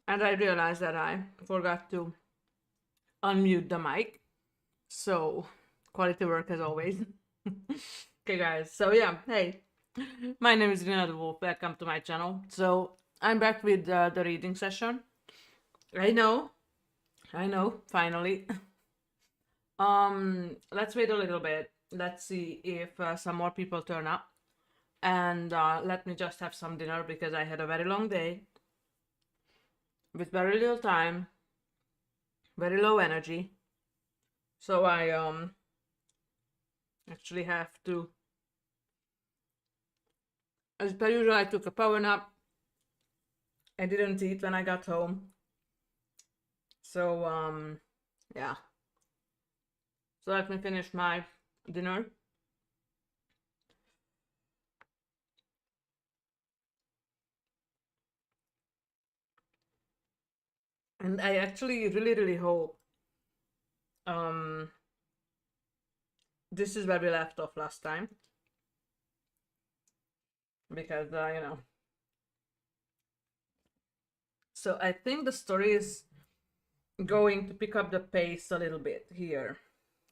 And I realized that I forgot to unmute the mic. So, quality work as always. Okay, guys. So, yeah, hey, my name is Rina the Wolf. Welcome to my channel. So, I'm back with the reading session. I know, finally. Let's wait a little bit. Let's see if some more people turn up. And let me just have some dinner because I had a very long day with very little time, very low energy. So I actually have to, as per usual, I took a power nap. I didn't eat when I got home. So yeah. So let me finish my dinner. And I actually really hope um this is where we left off last time, because so I think the story is going to pick up the pace a little bit here.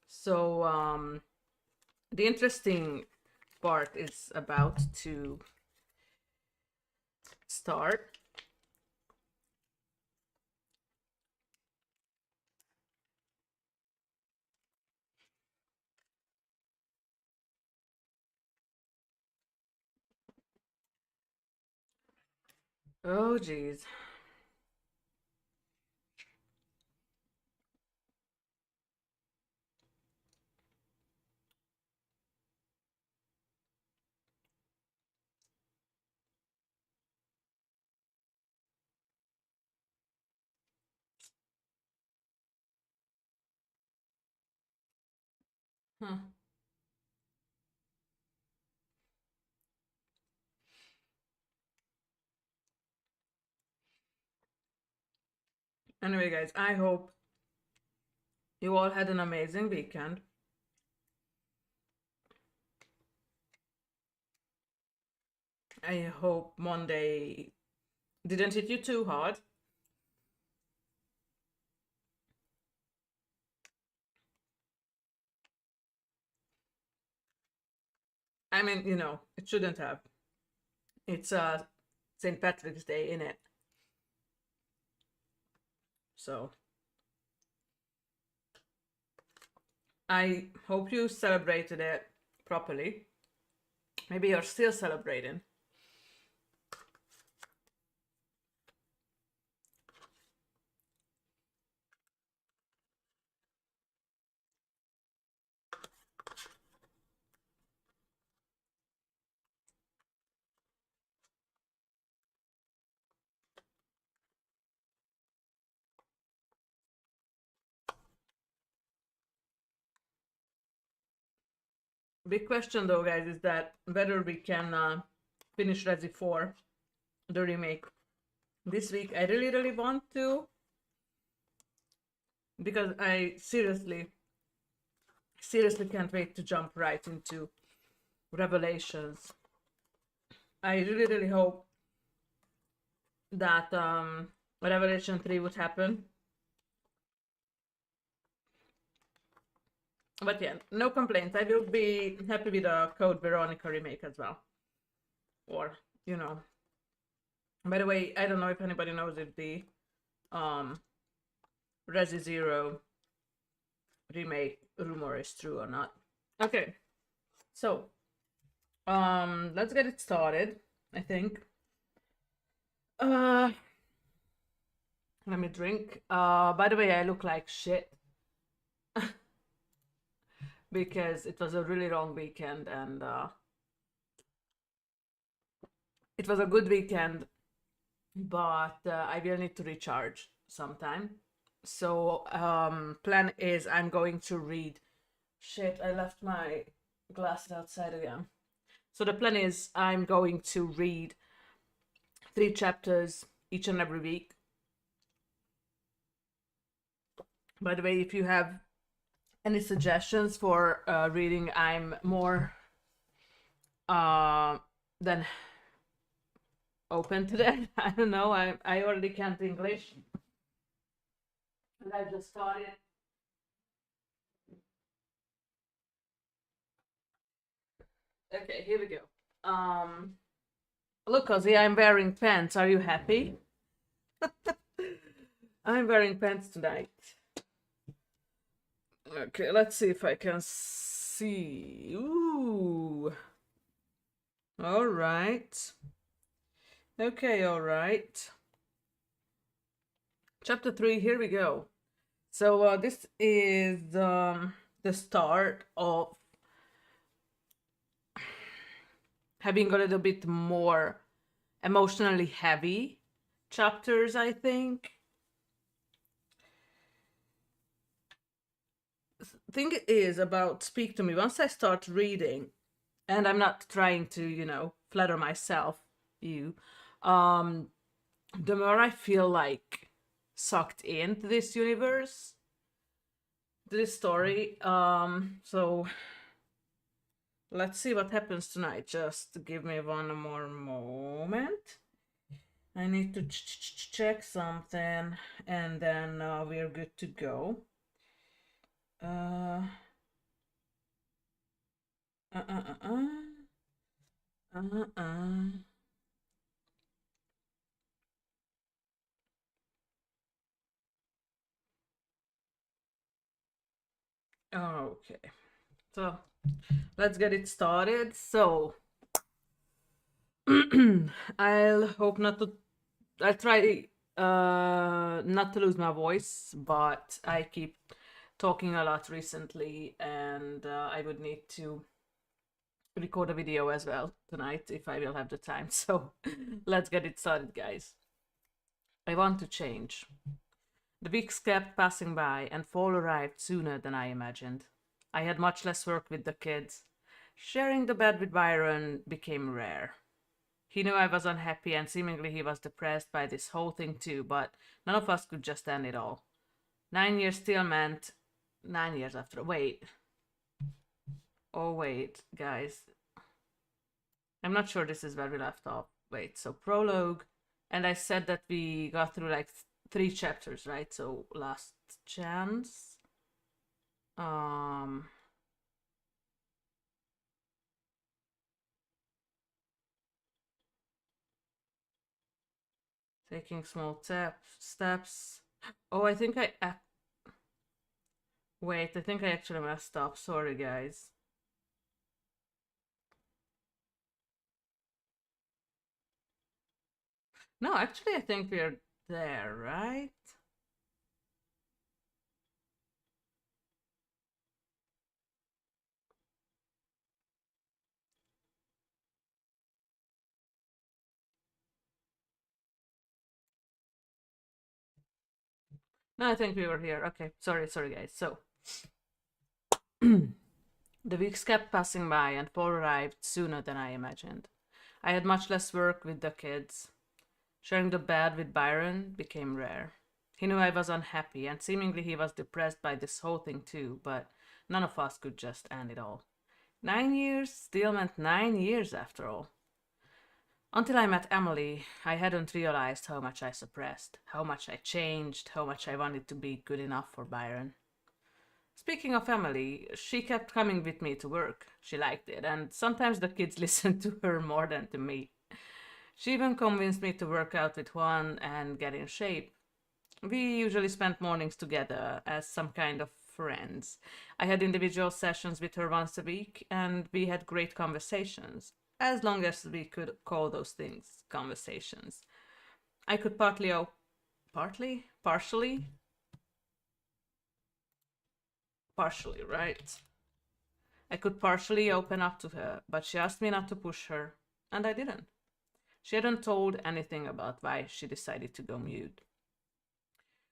So the interesting part is about to start. Oh geez. Huh. Anyway, guys, I hope you all had an amazing weekend. I hope Monday didn't hit you too hard. I mean, it shouldn't have. It's St. Patrick's Day in it. So I hope you celebrated it properly. Maybe you're still celebrating. Big question though, guys, is that whether we can finish Resi 4, the remake, this week. I really want to, because I seriously can't wait to jump right into Revelations. I really hope that Revelation 3 would happen. But yeah, no complaints. I will be happy with the Code Veronica remake as well. Or, you know. By the way, I don't know if anybody knows if the um Resi Zero remake rumor is true or not. Okay. So, let's get it started, I think. Uh Let me drink. By the way, I look like shit because it was a really long weekend, and it was a good weekend, but I will need to recharge sometime. So plan is I'm going to read. Shit, I left my glasses outside again. So the plan is I'm going to read 3 chapters each and every week. By the way, if you have any suggestions for reading, I'm more than open to that. I don't know. I already can't English. And I just started. Okay, here we go. Look, Ozzy, I'm wearing pants. Are you happy? I'm wearing pants tonight. Okay, let's see if I can see. Ooh. All right. Okay, all right. Chapter 3, here we go. So this is the start of having a little bit more emotionally heavy chapters, I think. Thing is about Speak to Me. Once I start reading, and I'm not trying to, flatter myself, um, the more I feel like sucked into this universe, this story. So let's see what happens tonight. Just give me one more moment. I need to check something, and then we're good to go. Uh, uh, uh, uh, uh, uh. Okay, so let's get it started. So I'll hope not to. I'll try not to lose my voice, but I keep talking a lot recently, and I would need to record a video as well tonight if I will have the time. So let's get it started, guys. I want to change. The weeks kept passing by, and fall arrived sooner than I imagined. I had much less work with the kids. Sharing the bed with Byron became rare. He knew I was unhappy, and seemingly he was depressed by this whole thing too, but none of us could just end it all. 9 years still meant 9 years after. Wait. Oh, wait, guys. I'm not sure this is where we left off. Wait, so prologue. And I said that we got through like 3 chapters, right? So last chance. Um. Taking small steps. Oh, I think wait, I think I actually messed up. Sorry, guys. No, actually, I think we're there, right? No, I think we were here. Okay, sorry, guys. So, the weeks kept passing by, and fall arrived sooner than I imagined. I had much less work with the kids. Sharing the bed with Byron became rare. He knew I was unhappy, and seemingly he was depressed by this whole thing too, but none of us could just end it all. 9 years still meant 9 years after all. Until I met Emily, I hadn't realized how much I suppressed, how much I changed, how much I wanted to be good enough for Byron. Speaking of Emily, she kept coming with me to work. She liked it, and sometimes the kids listened to her more than to me. She even convinced me to work out with Juan and get in shape. We usually spent mornings together as some kind of friends. I had individual sessions with her once a week, and we had great conversations, as long as we could call those things conversations. I could partially, right? I could partially open up to her, but she asked me not to push her, and I didn't. She hadn't told anything about why she decided to go mute.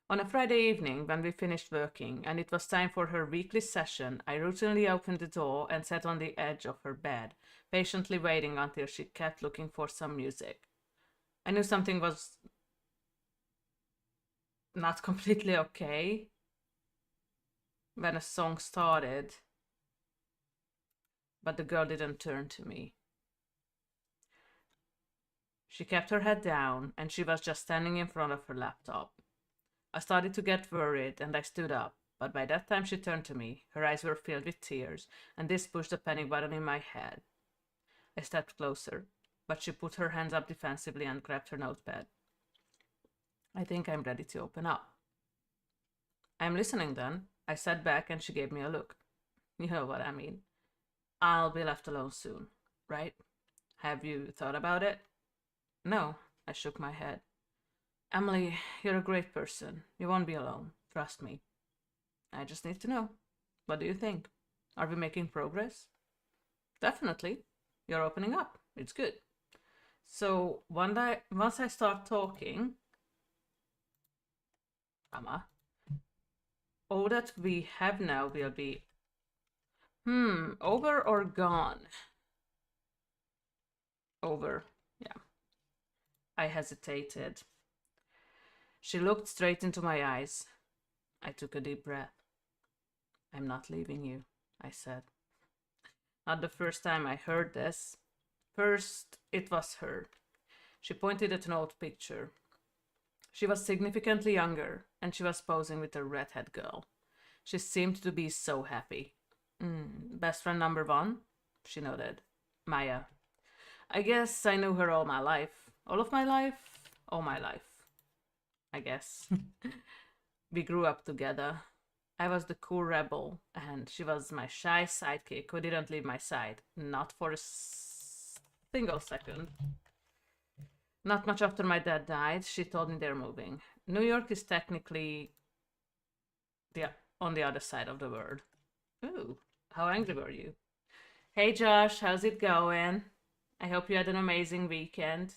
On a Friday evening, when we finished working and it was time for her weekly session, I routinely opened the door and sat on the edge of her bed, patiently waiting until she kept looking for some music. I knew something was not completely okay when a song started, but the girl didn't turn to me. She kept her head down, and she was just standing in front of her laptop. I started to get worried, and I stood up, but by that time she turned to me. Her eyes were filled with tears, and this pushed the panic button in my head. I stepped closer, but she put her hands up defensively and grabbed her notepad. I think I'm ready to open up. I'm listening then. I sat back and she gave me a look. You know what I mean. I'll be left alone soon, right? Have you thought about it? No, I shook my head. Emily, you're a great person. You won't be alone. Trust me. I just need to know. What do you think? Are we making progress? Definitely. You're opening up. It's good. So once I start talking, all that we have now will be over or gone? Over. Yeah. I hesitated. She looked straight into my eyes. I took a deep breath. I'm not leaving you, I said. Not the first time I heard this. First, it was her. She pointed at an old picture. She was significantly younger, and she was posing with a redhead girl. She seemed to be so happy. Best friend number one? She nodded. Maya. I guess I knew her all my life. All of my life? All my life. I guess. We grew up together. I was the cool rebel, and she was my shy sidekick who didn't leave my side. Not for a single second. Not much after my dad died, she told me they're moving. New York is technically on the other side of the world. Ooh, how angry were you? Hey Josh, how's it going? I hope you had an amazing weekend.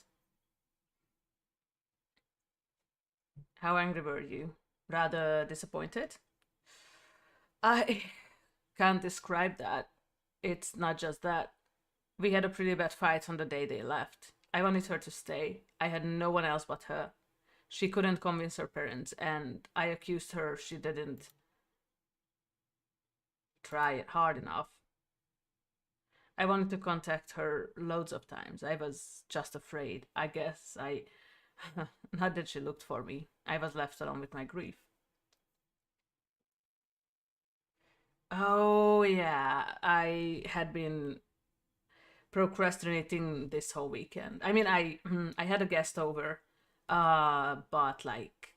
How angry were you? Rather disappointed? I can't describe that. It's not just that. We had a pretty bad fight on the day they left. I wanted her to stay. I had no one else but her. She couldn't convince her parents, and I accused her she didn't try hard enough. I wanted to contact her loads of times. I was just afraid. I guess not that she looked for me. I was left alone with my grief. Oh, yeah. I had been procrastinating this whole weekend. I mean, I had a guest over, but like,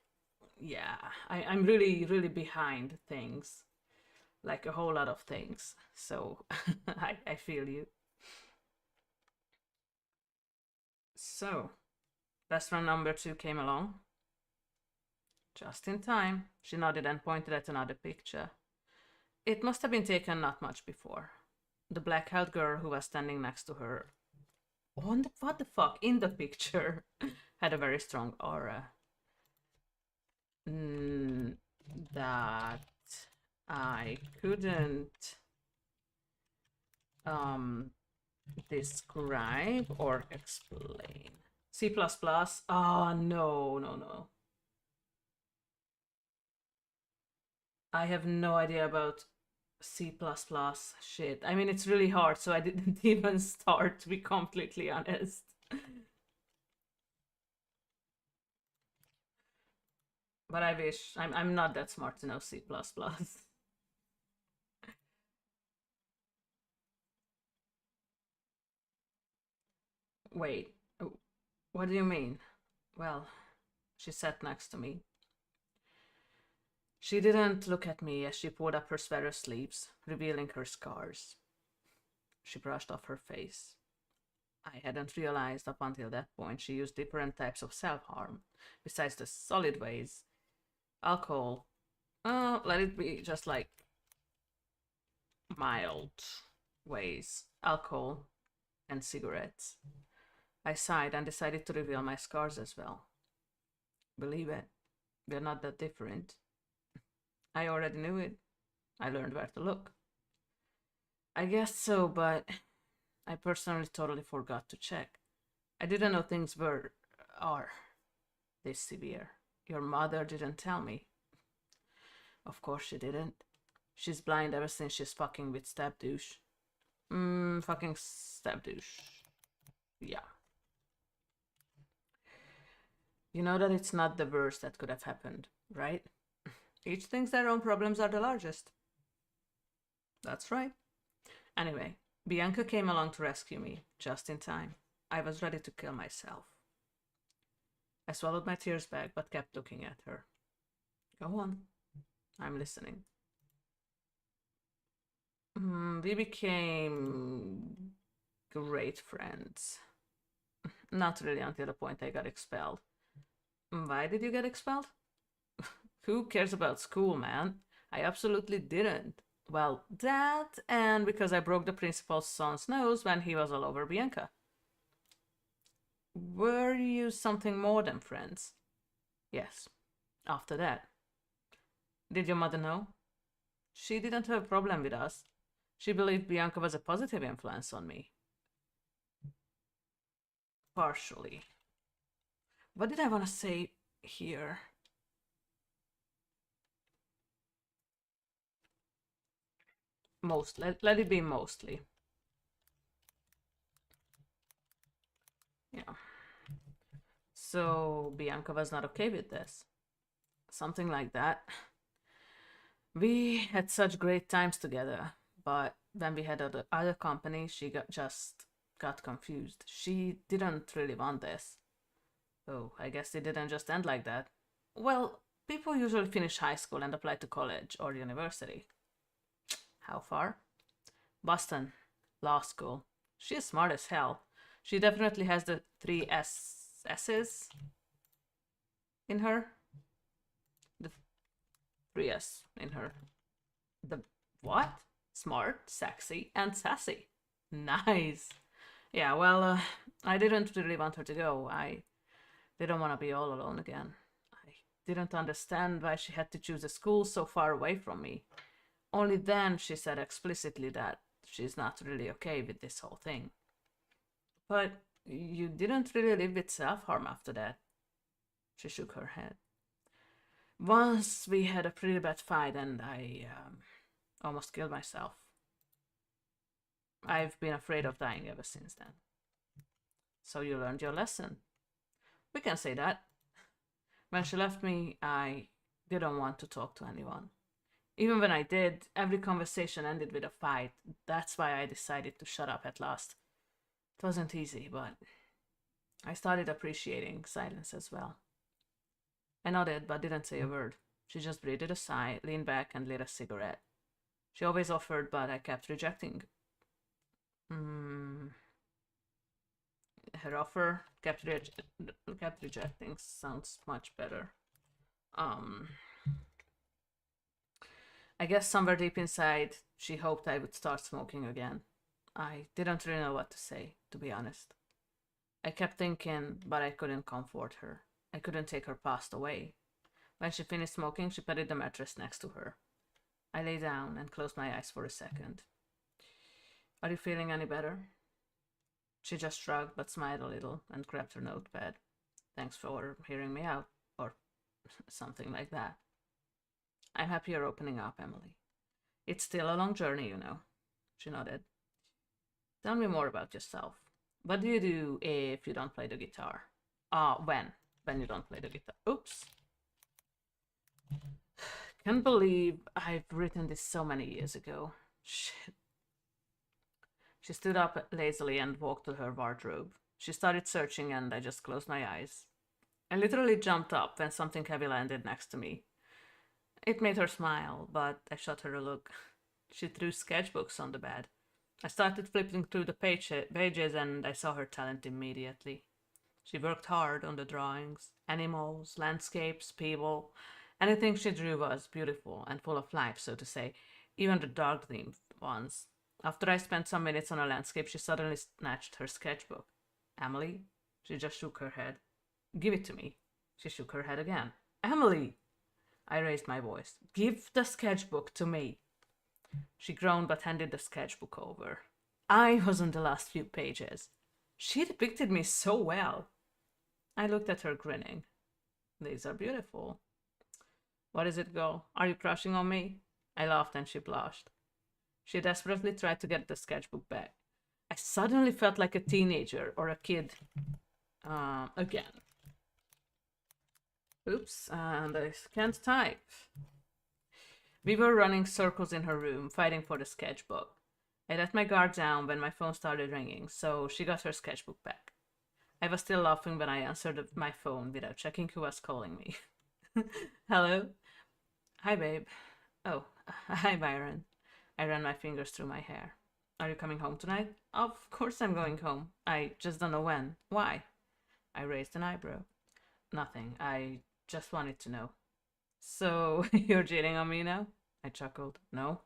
yeah, I'm really behind things, like a whole lot of things. So I feel you. So, best friend number two came along. Just in time. She nodded and pointed at another picture. It must have been taken not much before. The black-haired girl who was standing next to her, what the fuck, in the picture, had a very strong aura. That I couldn't describe or explain. C++? Oh, no. I have no idea about C++ shit. I mean, it's really hard, so I didn't even start, to be completely honest. But I wish. I'm not that smart to know C++. Wait, what do you mean? Well, she sat next to me. She didn't look at me as she pulled up her sweater sleeves, revealing her scars. She brushed off her face. I hadn't realized up until that point she used different types of self-harm, besides the solid ways. Alcohol. Let it be just like mild ways. Alcohol and cigarettes. I sighed and decided to reveal my scars as well. Believe it, we're not that different. I already knew it. I learned where to look. I guess so, but I personally totally forgot to check. I didn't know things are this severe. Your mother didn't tell me. Of course she didn't. She's blind ever since she's fucking with Stab Douche. Fucking Stab Douche. Yeah. You know that it's not the worst that could have happened, right? Each thinks their own problems are the largest. That's right. Anyway, Bianca came along to rescue me, just in time. I was ready to kill myself. I swallowed my tears back, but kept looking at her. Go on. I'm listening. We became great friends. Not really until the point I got expelled. Why did you get expelled? Who cares about school, man? I absolutely didn't. Well, that, and because I broke the principal's son's nose when he was all over Bianca. Were you something more than friends? Yes. After that. Did your mother know? She didn't have a problem with us. She believed Bianca was a positive influence on me. Partially. What did I want to say here? Most. Let it be mostly. Yeah. So Bianca was not okay with this. Something like that. We had such great times together, but when we had other companies, she just got confused. She didn't really want this. Oh, I guess it didn't just end like that. Well, people usually finish high school and apply to college or university. How far? Boston. Law school. She's smart as hell. She definitely has the three S's in her. The three S in her. The what? Smart, sexy, and sassy. Nice. Yeah, well, I didn't really want her to go. I didn't want to be all alone again. I didn't understand why she had to choose a school so far away from me. Only then she said explicitly that she's not really okay with this whole thing. But you didn't really live with self-harm after that. She shook her head. Once we had a pretty bad fight and I almost killed myself. I've been afraid of dying ever since then. So you learned your lesson. We can say that. When she left me, I didn't want to talk to anyone. Even when I did, every conversation ended with a fight. That's why I decided to shut up at last. It wasn't easy, but I started appreciating silence as well. I nodded, but didn't say a word. She just breathed a sigh, leaned back, and lit a cigarette. She always offered, but I kept rejecting. Her offer kept rejecting sounds much better. I guess somewhere deep inside, she hoped I would start smoking again. I didn't really know what to say, to be honest. I kept thinking, but I couldn't comfort her. I couldn't take her past away. When she finished smoking, she patted the mattress next to her. I lay down and closed my eyes for a second. Are you feeling any better? She just shrugged but smiled a little and grabbed her notepad. Thanks for hearing me out, or something like that. I'm happy you're opening up, Emily. It's still a long journey, you know. She nodded. Tell me more about yourself. What do you do if you don't play the guitar? When you don't play the guitar. Oops. Can't believe I've written this so many years ago. Shit. She stood up lazily and walked to her wardrobe. She started searching and I just closed my eyes. I literally jumped up when something heavy landed next to me. It made her smile, but I shot her a look. She threw sketchbooks on the bed. I started flipping through the pages and I saw her talent immediately. She worked hard on the drawings. Animals, landscapes, people. Anything she drew was beautiful and full of life, so to say, even the dark-themed ones. After I spent some minutes on a landscape, she suddenly snatched her sketchbook. Emily? She just shook her head. Give it to me. She shook her head again. Emily! I raised my voice. Give the sketchbook to me. She groaned but handed the sketchbook over. I was on the last few pages. She depicted me so well. I looked at her, grinning. These are beautiful. What is it, girl? Are you crushing on me? I laughed and she blushed. She desperately tried to get the sketchbook back. I suddenly felt like a teenager or a kid. Again. Oops, and I can't type. We were running circles in her room, fighting for the sketchbook. I let my guard down when my phone started ringing, so she got her sketchbook back. I was still laughing when I answered my phone without checking who was calling me. Hello? Hi, babe. Oh, hi, Byron. I ran my fingers through my hair. Are you coming home tonight? Of course I'm going home. I just don't know when. Why? I raised an eyebrow. Nothing. I just wanted to know. So, you're cheating on me now? I chuckled. No.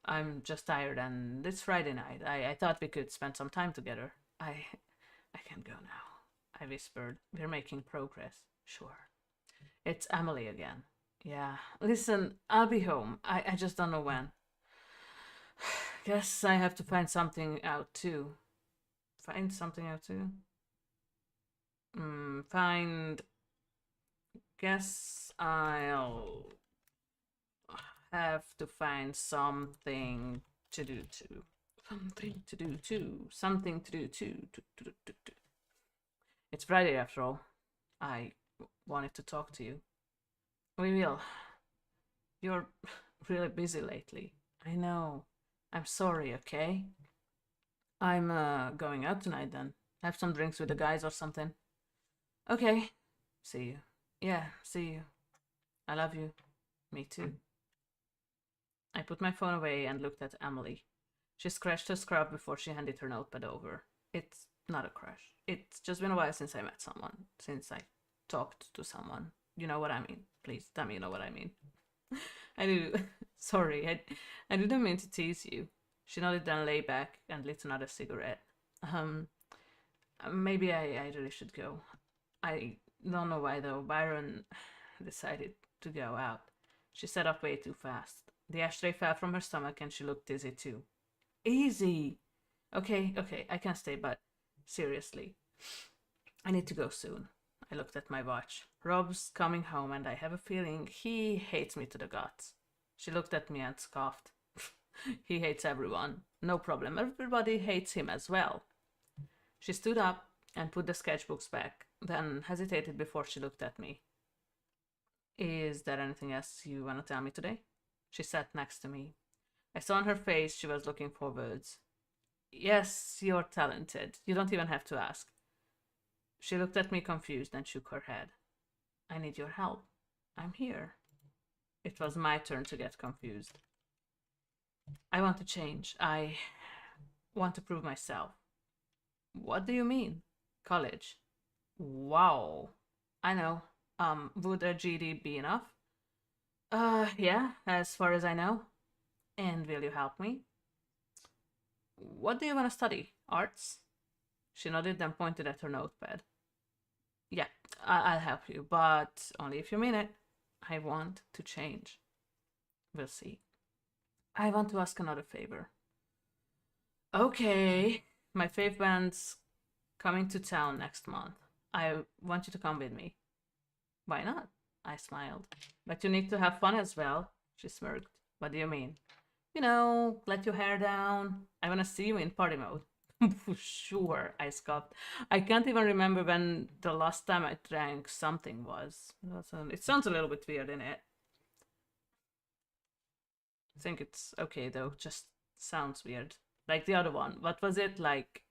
I'm just tired and it's Friday night. I thought we could spend some time together. I can't go now. I whispered. We're making progress. Sure. It's Emily again. Yeah. Listen, I'll be home. I just don't know when. Guess I have to find something out too. Find something out too? Find. Guess I'll have to find something to do too. Something to do too. Something to do too. It's Friday after all. I wanted to talk to you. We will. You're really busy lately. I know. I'm sorry, okay? I'm going out tonight then. Have some drinks with the guys or something. Okay. See you. Yeah, see you. I love you. Me too. I put my phone away and looked at Emily. She scratched her scrub before she handed her notepad over. It's not a crush. It's just been a while since I met someone, since I talked to someone. You know what I mean. Please tell me you know what I mean. I do. Sorry, I didn't mean to tease you. She nodded, then lay back and lit another cigarette. Maybe I really should go. I don't know why though. Byron decided to go out. She sat up way too fast. The ashtray fell from her stomach and she looked dizzy too. Easy! Okay, I can stay, but seriously. I need to go soon. I looked at my watch. Rob's coming home and I have a feeling he hates me to the guts. She looked at me and scoffed. He hates everyone. No problem. Everybody hates him as well. She stood up and put the sketchbooks back, then hesitated before she looked at me. Is there anything else you want to tell me today? She sat next to me. I saw on her face she was looking for words. Yes, you're talented. You don't even have to ask. She looked at me confused and shook her head. I need your help. I'm here. It was my turn to get confused. I want to change. I want to prove myself. What do you mean? College. Wow. I know. Would a GD be enough? Yeah, as far as I know. And will you help me? What do you want to study? Arts? She nodded, then pointed at her notepad. Yeah, I'll help you, but only if you mean it. I want to change. We'll see. I want to ask another favor. Okay, my fave band's coming to town next month. I want you to come with me. Why not? I smiled. But you need to have fun as well, she smirked. What do you mean? You know, let your hair down. I want to see you in party mode. Sure, I scoffed. I can't even remember when the last time I drank something was. It sounds a little bit weird, innit? I think it's okay though, just sounds weird. Like the other one. What was it? Like...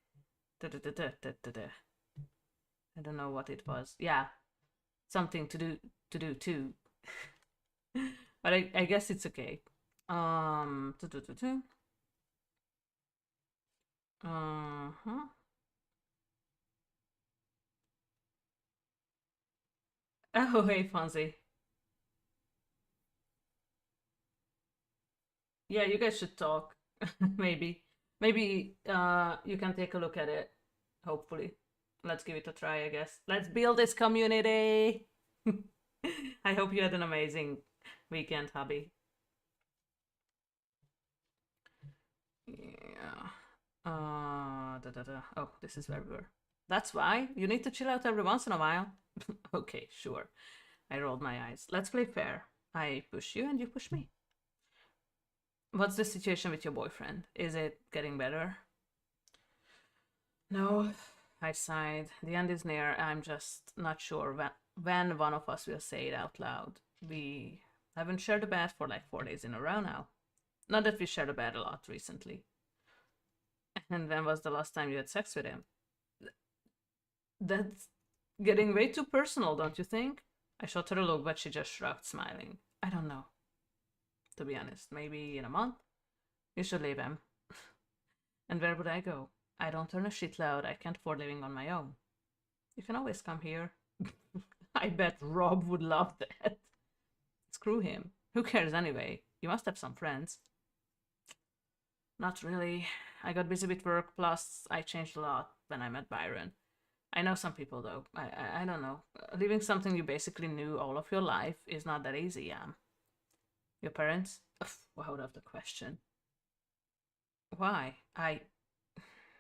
I don't know what it was. Yeah, something to do too. But I guess it's okay. Uh-huh. Oh, hey, Fonzie. Yeah, you guys should talk. Maybe. Maybe you can take a look at it. Hopefully. Let's give it a try, I guess. Let's build this community. I hope you had an amazing weekend, hubby. Yeah. Oh, this is where we were. That's why you need to chill out every once in a while. Okay, sure. I rolled my eyes. Let's play fair. I push you and you push me. What's the situation with your boyfriend? Is it getting better? No, I sighed. The end is near. I'm just not sure when one of us will say it out loud. We haven't shared a bed for like 4 days in a row now. Not that we shared a bed a lot recently. And when was the last time you had sex with him? That's getting way too personal, don't you think? I shot her a look, but she just shrugged, smiling. I don't know. To be honest, maybe in a month? You should leave him. And where would I go? I don't earn a shitload. I can't afford living on my own. You can always come here. I bet Rob would love that. Screw him. Who cares anyway? You must have some friends. Not really. I got busy with work, plus I changed a lot when I met Byron. I know some people though. I don't know. Leaving something you basically knew all of your life is not that easy, Your parents? Ugh, out of the question. Why?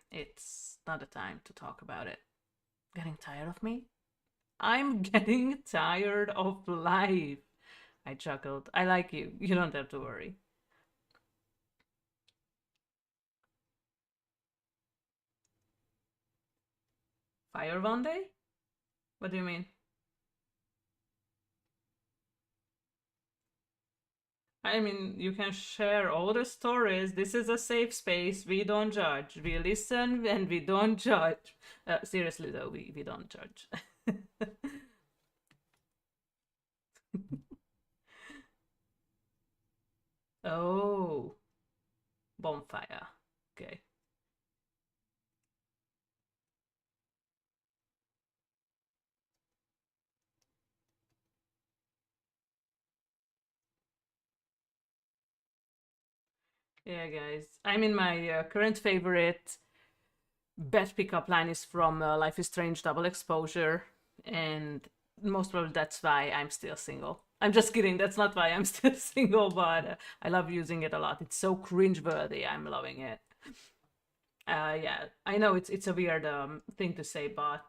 It's not the time to talk about it. Getting tired of me? I'm getting tired of life. I chuckled. I like you. You don't have to worry. Fire one day? What do you mean? I mean, you can share all the stories. This is a safe space. We don't judge. We listen and we don't judge. Seriously, though, we don't judge. Oh, bonfire. Okay. Yeah, guys. I mean, my current favorite best pickup line is from Life is Strange Double Exposure, and most probably that's why I'm still single. I'm just kidding. That's not why I'm still single, but I love using it a lot. It's so cringeworthy. I'm loving it. Yeah, I know it's a weird thing to say, but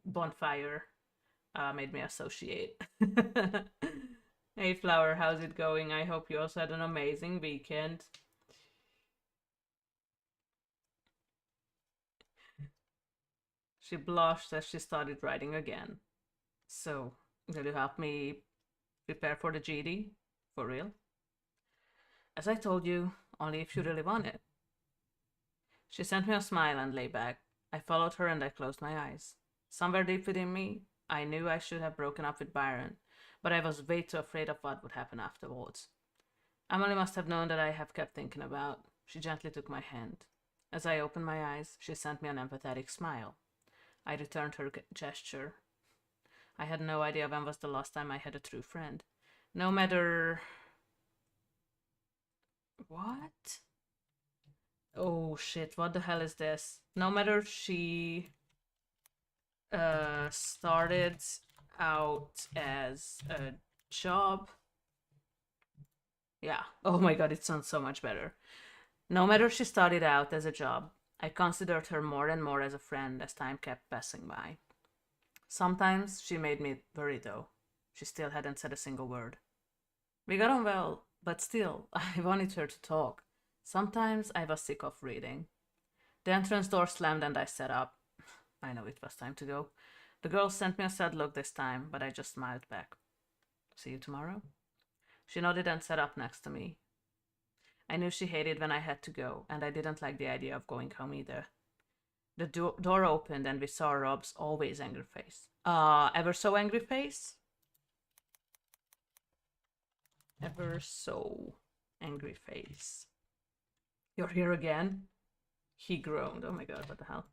bonfire made me associate. Hey, Flower, how's it going? I hope you also had an amazing weekend. She blushed as she started writing again. So, will you help me prepare for the GD? For real? As I told you, only if you really want it. She sent me a smile and lay back. I followed her and I closed my eyes. Somewhere deep within me, I knew I should have broken up with Byron, but I was way too afraid of what would happen afterwards. Emily must have known that I have kept thinking about. She gently took my hand. As I opened my eyes, she sent me an empathetic smile. I returned her gesture. I had no idea when was the last time I had a true friend. No matter... What? Oh shit, what the hell is this? No matter she started out as a job. Yeah. Oh my god, it sounds so much better. No matter she started out as a job, I considered her more and more as a friend as time kept passing by. Sometimes she made me worry though. She still hadn't said a single word. We got on well, but still, I wanted her to talk. Sometimes I was sick of reading. The entrance door slammed and I sat up. I know it was time to go. The girl sent me a sad look this time, but I just smiled back. See you tomorrow? She nodded and sat up next to me. I knew she hated when I had to go, and I didn't like the idea of going home either. The door opened and we saw Rob's always angry face. Ever so angry face? Ever so angry face. You're here again? He groaned. Oh my god, what the hell?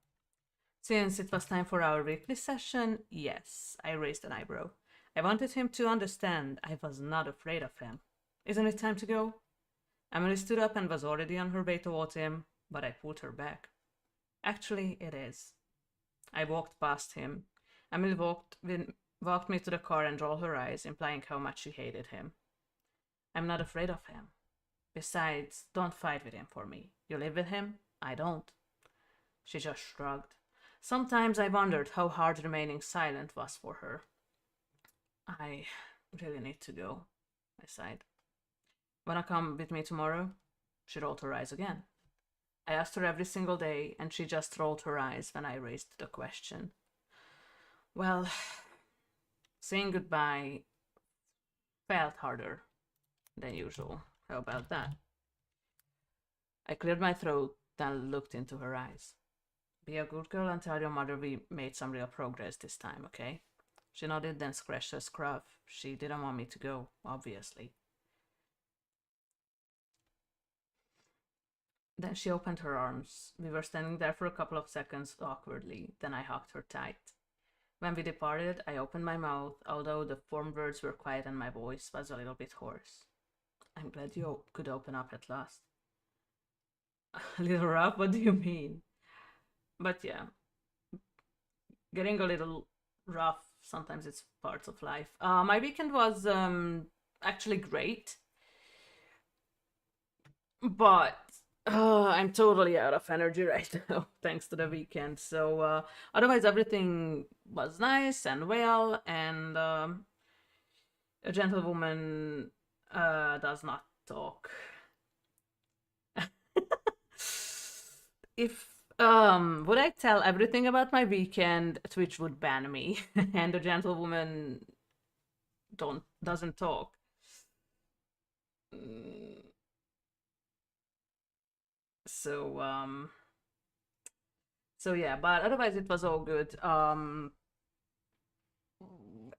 Since it was time for our weekly session, yes, I raised an eyebrow. I wanted him to understand I was not afraid of him. Isn't it time to go? Emily stood up and was already on her way towards him, but I pulled her back. Actually, it is. I walked past him. Emily walked me to the car and rolled her eyes, implying how much she hated him. I'm not afraid of him. Besides, don't fight with him for me. You live with him? I don't. She just shrugged. Sometimes I wondered how hard remaining silent was for her. I really need to go, I sighed. Wanna come with me tomorrow? She rolled her eyes again. I asked her every single day, and she just rolled her eyes when I raised the question. Well, Saying goodbye felt harder than usual. How about that? I cleared my throat, then looked into her eyes. Be a good girl and tell your mother we made some real progress this time, okay? She nodded, then scratched her scruff. She didn't want me to go, obviously. Then she opened her arms. We were standing there for a couple of seconds awkwardly, then I hugged her tight. When we departed, I opened my mouth, although the formed words were quiet and my voice was a little bit hoarse. I'm glad you could open up at last. A little rough? What do you mean? But yeah, getting a little rough, sometimes it's parts of life. My weekend was actually great, but I'm totally out of energy right now, thanks to the weekend. So otherwise, everything was nice and well, and a gentlewoman does not talk. If would I tell everything about my weekend, Twitch would ban me, and the gentlewoman doesn't talk. Mm, So so yeah, but otherwise it was all good.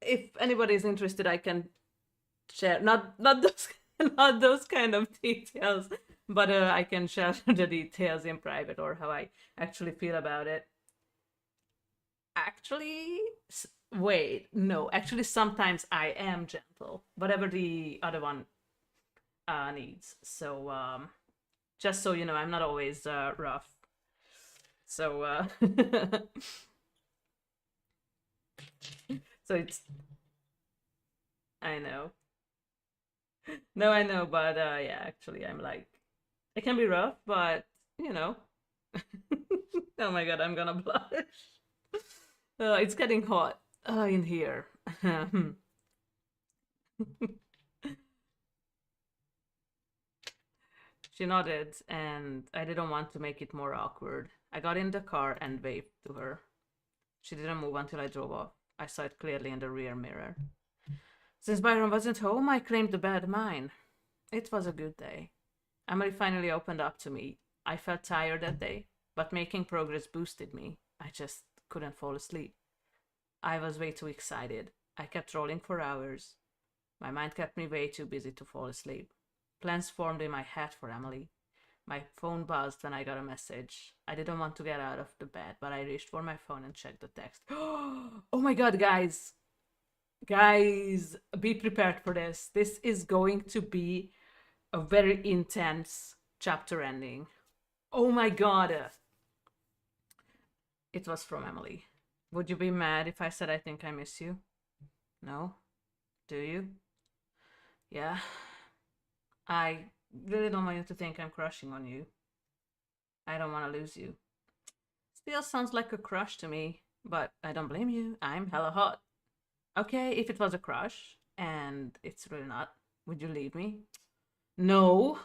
If anybody is interested, I can share not those not those kind of details, but I can share the details in private or how I actually feel about it. Actually, wait, no. Actually, sometimes I am gentle, whatever the other one needs. So just so you know, I'm not always rough. So so it's I know. No, I know, but yeah, actually, I'm like, it can be rough, but you know. Oh my god, I'm gonna blush. It's getting hot in here. She nodded, and I didn't want to make it more awkward. I got in the car and waved to her. She didn't move until I drove off. I saw it clearly in the rear mirror. Since Byron wasn't home, I claimed the bad mine. It was a good day. Emily finally opened up to me. I felt tired that day, but making progress boosted me. I just couldn't fall asleep. I was way too excited. I kept rolling for hours. My mind kept me way too busy to fall asleep. Plans formed in my head for Emily. My phone buzzed when I got a message. I didn't want to get out of the bed, but I reached for my phone and checked the text. Oh my god, guys! Guys, be prepared for this. This is going to be a very intense chapter ending. Oh my god! It was from Emily. Would you be mad if I said I think I miss you? No? Do you? Yeah. I really don't want you to think I'm crushing on you. I don't want to lose you. Still sounds like a crush to me, but I don't blame you. I'm hella hot. Okay, if it was a crush, and it's really not, would you leave me? No.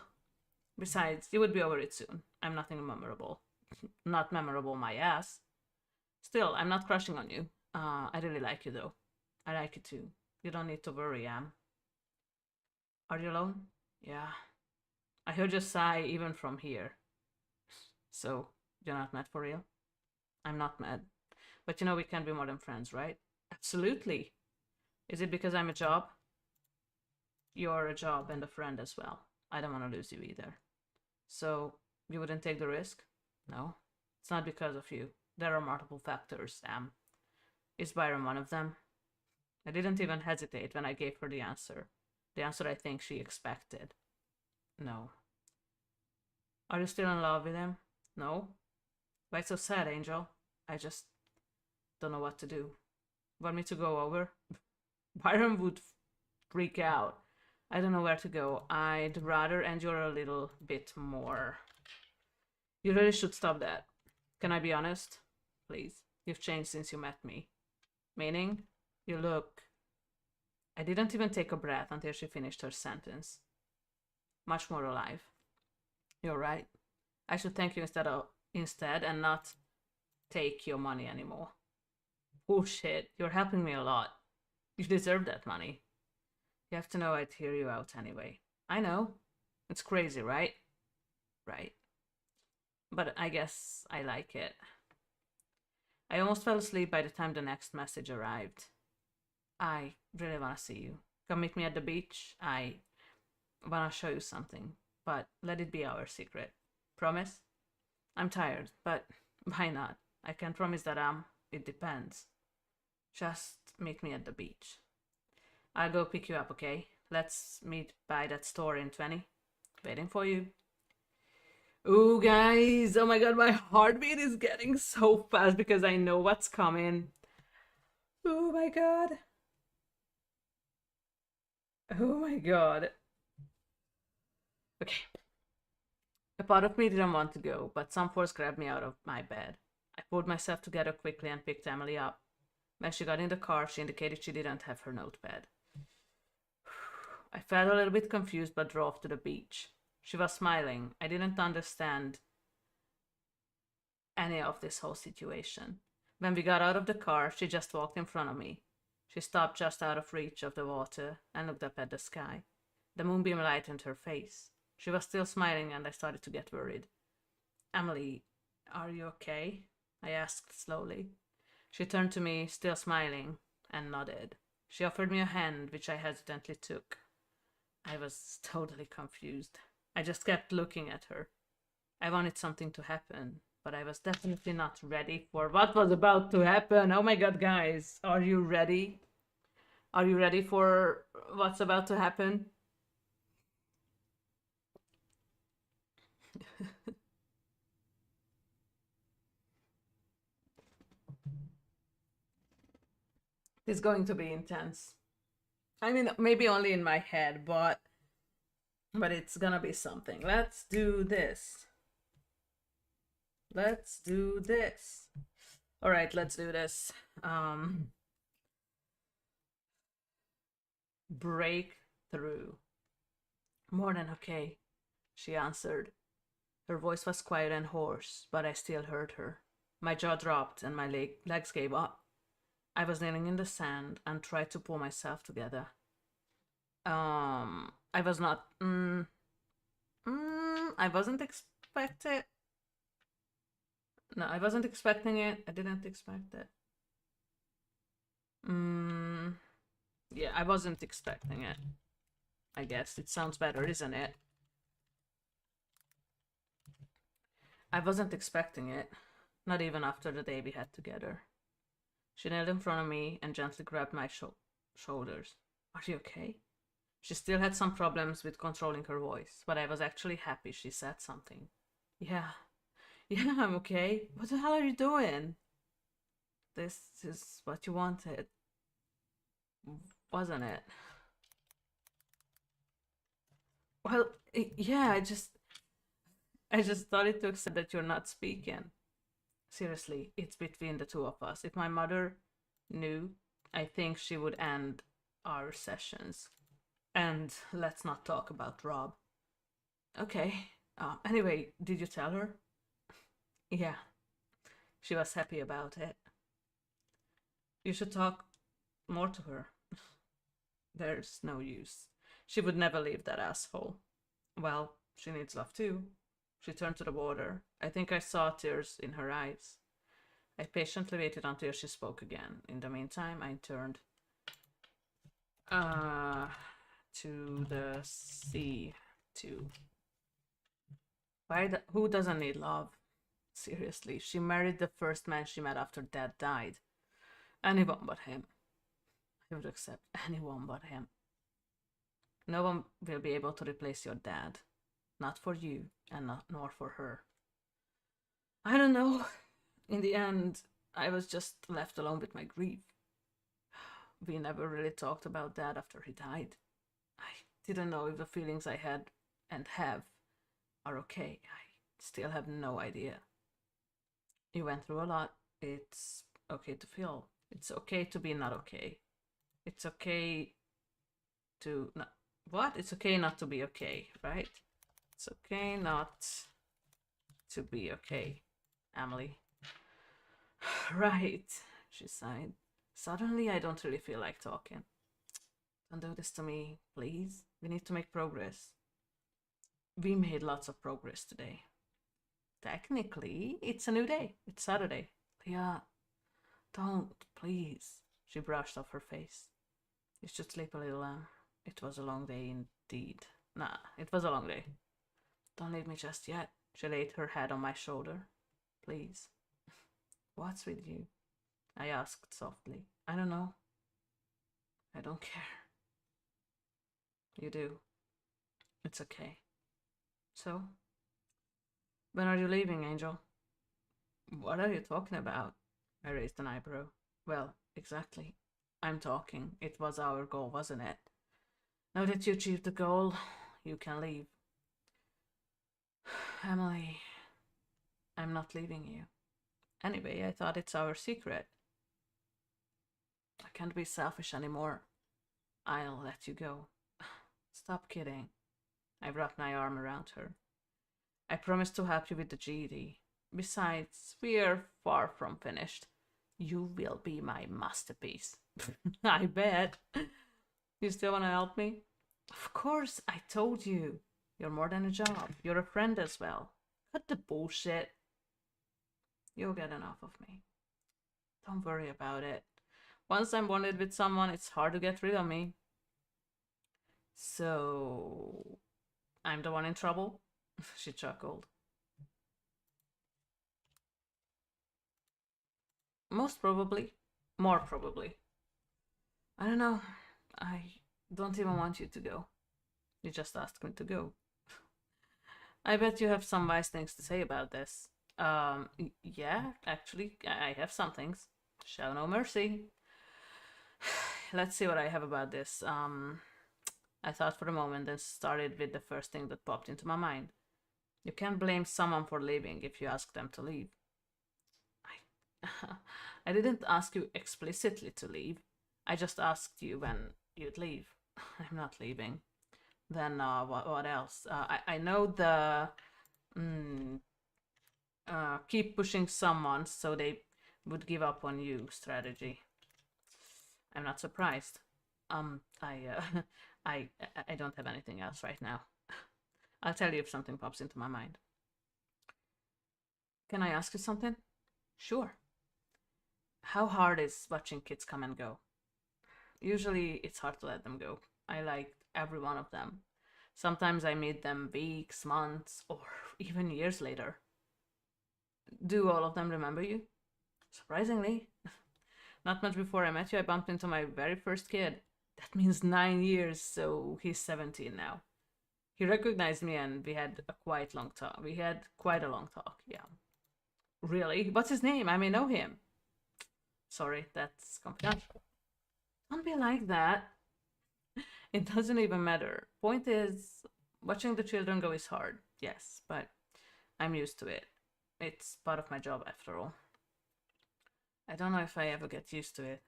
Besides, you would be over it soon. I'm nothing memorable. Not memorable, my ass. Still, I'm not crushing on you. I really like you though. I like you too. You don't need to worry, Am. Are you alone? Yeah. I heard you sigh even from here. So, you're not mad for real? I'm not mad. But you know we can be more than friends, right? Absolutely. Is it because I'm a job? You're a job and a friend as well. I don't want to lose you either. So, you wouldn't take the risk? No. It's not because of you. There are multiple factors, Am. Is Byron one of them? I didn't even hesitate when I gave her the answer. The answer I think she expected. No. Are you still in love with him? No. Why so sad, Angel? I just don't know what to do. Want me to go over? Byron would freak out. I don't know where to go. I'd rather endure a little bit more. You really should stop that. Can I be honest? Please. You've changed since you met me. Meaning? You look... I didn't even take a breath until she finished her sentence. Much more alive. You're right. I should thank you instead and not take your money anymore. Bullshit. You're helping me a lot. You deserve that money. You have to know I'd hear you out anyway. I know. It's crazy, right? Right. But I guess I like it. I almost fell asleep by the time the next message arrived. I really want to see you. Come meet me at the beach. I want to show you something. But let it be our secret. Promise? I'm tired, but why not? I can't promise that it depends. Just meet me at the beach. I'll go pick you up, okay? Let's meet by that store in 20. Waiting for you. Ooh, guys. Oh my god, my heartbeat is getting so fast because I know what's coming. Oh my god. Oh my god. Okay. A part of me didn't want to go, but some force grabbed me out of my bed. I pulled myself together quickly and picked Emily up. When she got in the car, she indicated she didn't have her notepad. I felt a little bit confused but drove to the beach. She was smiling. I didn't understand any of this whole situation. When we got out of the car, she just walked in front of me. She stopped just out of reach of the water and looked up at the sky. The moonbeam lightened her face. She was still smiling and I started to get worried. Emily, are you okay? I asked slowly. She turned to me, still smiling, and nodded. She offered me a hand, which I hesitantly took. I was totally confused. I just kept looking at her. I wanted something to happen, but I was definitely not ready for what was about to happen. Oh my god, guys, are you ready? Are you ready for what's about to happen? It's going to be intense. I mean, maybe only in my head, but it's gonna be something. Let's do this. Let's do this. All right, let's do this. Breakthrough. More than okay, she answered. Her voice was quiet and hoarse, but I still heard her. My jaw dropped and my legs gave up. I was kneeling in the sand and tried to pull myself together. I was not. I wasn't expecting. No, I wasn't expecting it. I didn't expect it. Yeah, I wasn't expecting it. I guess it sounds better, isn't it? I wasn't expecting it. Not even after the day we had together. She knelt in front of me and gently grabbed my shoulders. Are you okay? She still had some problems with controlling her voice, but I was actually happy she said something. Yeah, I'm okay. What the hell are you doing? This is what you wanted, wasn't it? Well, yeah, I just started to accept that you're not speaking. Seriously, it's between the two of us. If my mother knew, I think she would end our sessions. And let's not talk about Rob. Okay. Anyway, did you tell her? Yeah. She was happy about it. You should talk more to her. There's no use. She would never leave that asshole. Well, she needs love too. She turned to the water. I think I saw tears in her eyes. I patiently waited until she spoke again. In the meantime, I turned to the sea too. Who doesn't need love? Seriously, she married the first man she met after Dad died. Anyone but him. I would accept anyone but him. No one will be able to replace your dad. Not for you, and nor for her. I don't know. In the end, I was just left alone with my grief. We never really talked about Dad after he died. I didn't know if the feelings I had and have are okay. I still have no idea. You went through a lot. It's okay to feel. It's okay to be not okay. It's okay to not. What? It's okay not to be okay, right? It's okay not to be okay, Emily. Right, she sighed. Suddenly, I don't really feel like talking. Don't do this to me, please. We need to make progress. We made lots of progress today. Technically, it's a new day. It's Saturday. Leah, don't, please. She brushed off her face. You should sleep a little, It was a long day indeed. Nah, it was a long day. Don't leave me just yet. She laid her head on my shoulder. Please. What's with you? I asked softly. I don't know. I don't care. You do. It's okay. So? When are you leaving, Angel? What are you talking about? I raised an eyebrow. Well, exactly. I'm talking. It was our goal, wasn't it? Now that you achieved the goal, you can leave. Emily, I'm not leaving you. Anyway, I thought it's our secret. I can't be selfish anymore. I'll let you go. Stop kidding. I wrapped my arm around her. I promised to help you with the GED. Besides, we're far from finished. You will be my masterpiece. I bet. You still want to help me? Of course, I told you. You're more than a job. You're a friend as well. Cut the bullshit. You'll get enough of me. Don't worry about it. Once I'm bonded with someone, it's hard to get rid of me. So, I'm the one in trouble? She chuckled. Most probably. More probably. I don't know. I don't even want you to go. You just asked me to go. I bet you have some wise things to say about this. Yeah, actually, I have some things. Show no mercy. Let's see what I have about this. I thought for a moment and started with the first thing that popped into my mind. You can't blame someone for leaving if you ask them to leave. I didn't ask you explicitly to leave. I just asked you when you'd leave. I'm not leaving. Then what else? I know the keep pushing someone so they would give up on you strategy. I'm not surprised. I don't have anything else right now. I'll tell you if something pops into my mind. Can I ask you something? Sure. How hard is watching kids come and go? Usually it's hard to let them go. I liked every one of them. Sometimes I meet them weeks, months, or even years later. Do all of them remember you? Surprisingly. Not much before I met you, I bumped into my very first kid. That means 9 years, so he's 17 now. He recognized me and we had quite a long talk, yeah. Really? What's his name? I may know him. Sorry, that's confidential. Don't be like that. It doesn't even matter. Point is, watching the children go is hard, yes, but I'm used to it. It's part of my job after all. I don't know if I ever get used to it.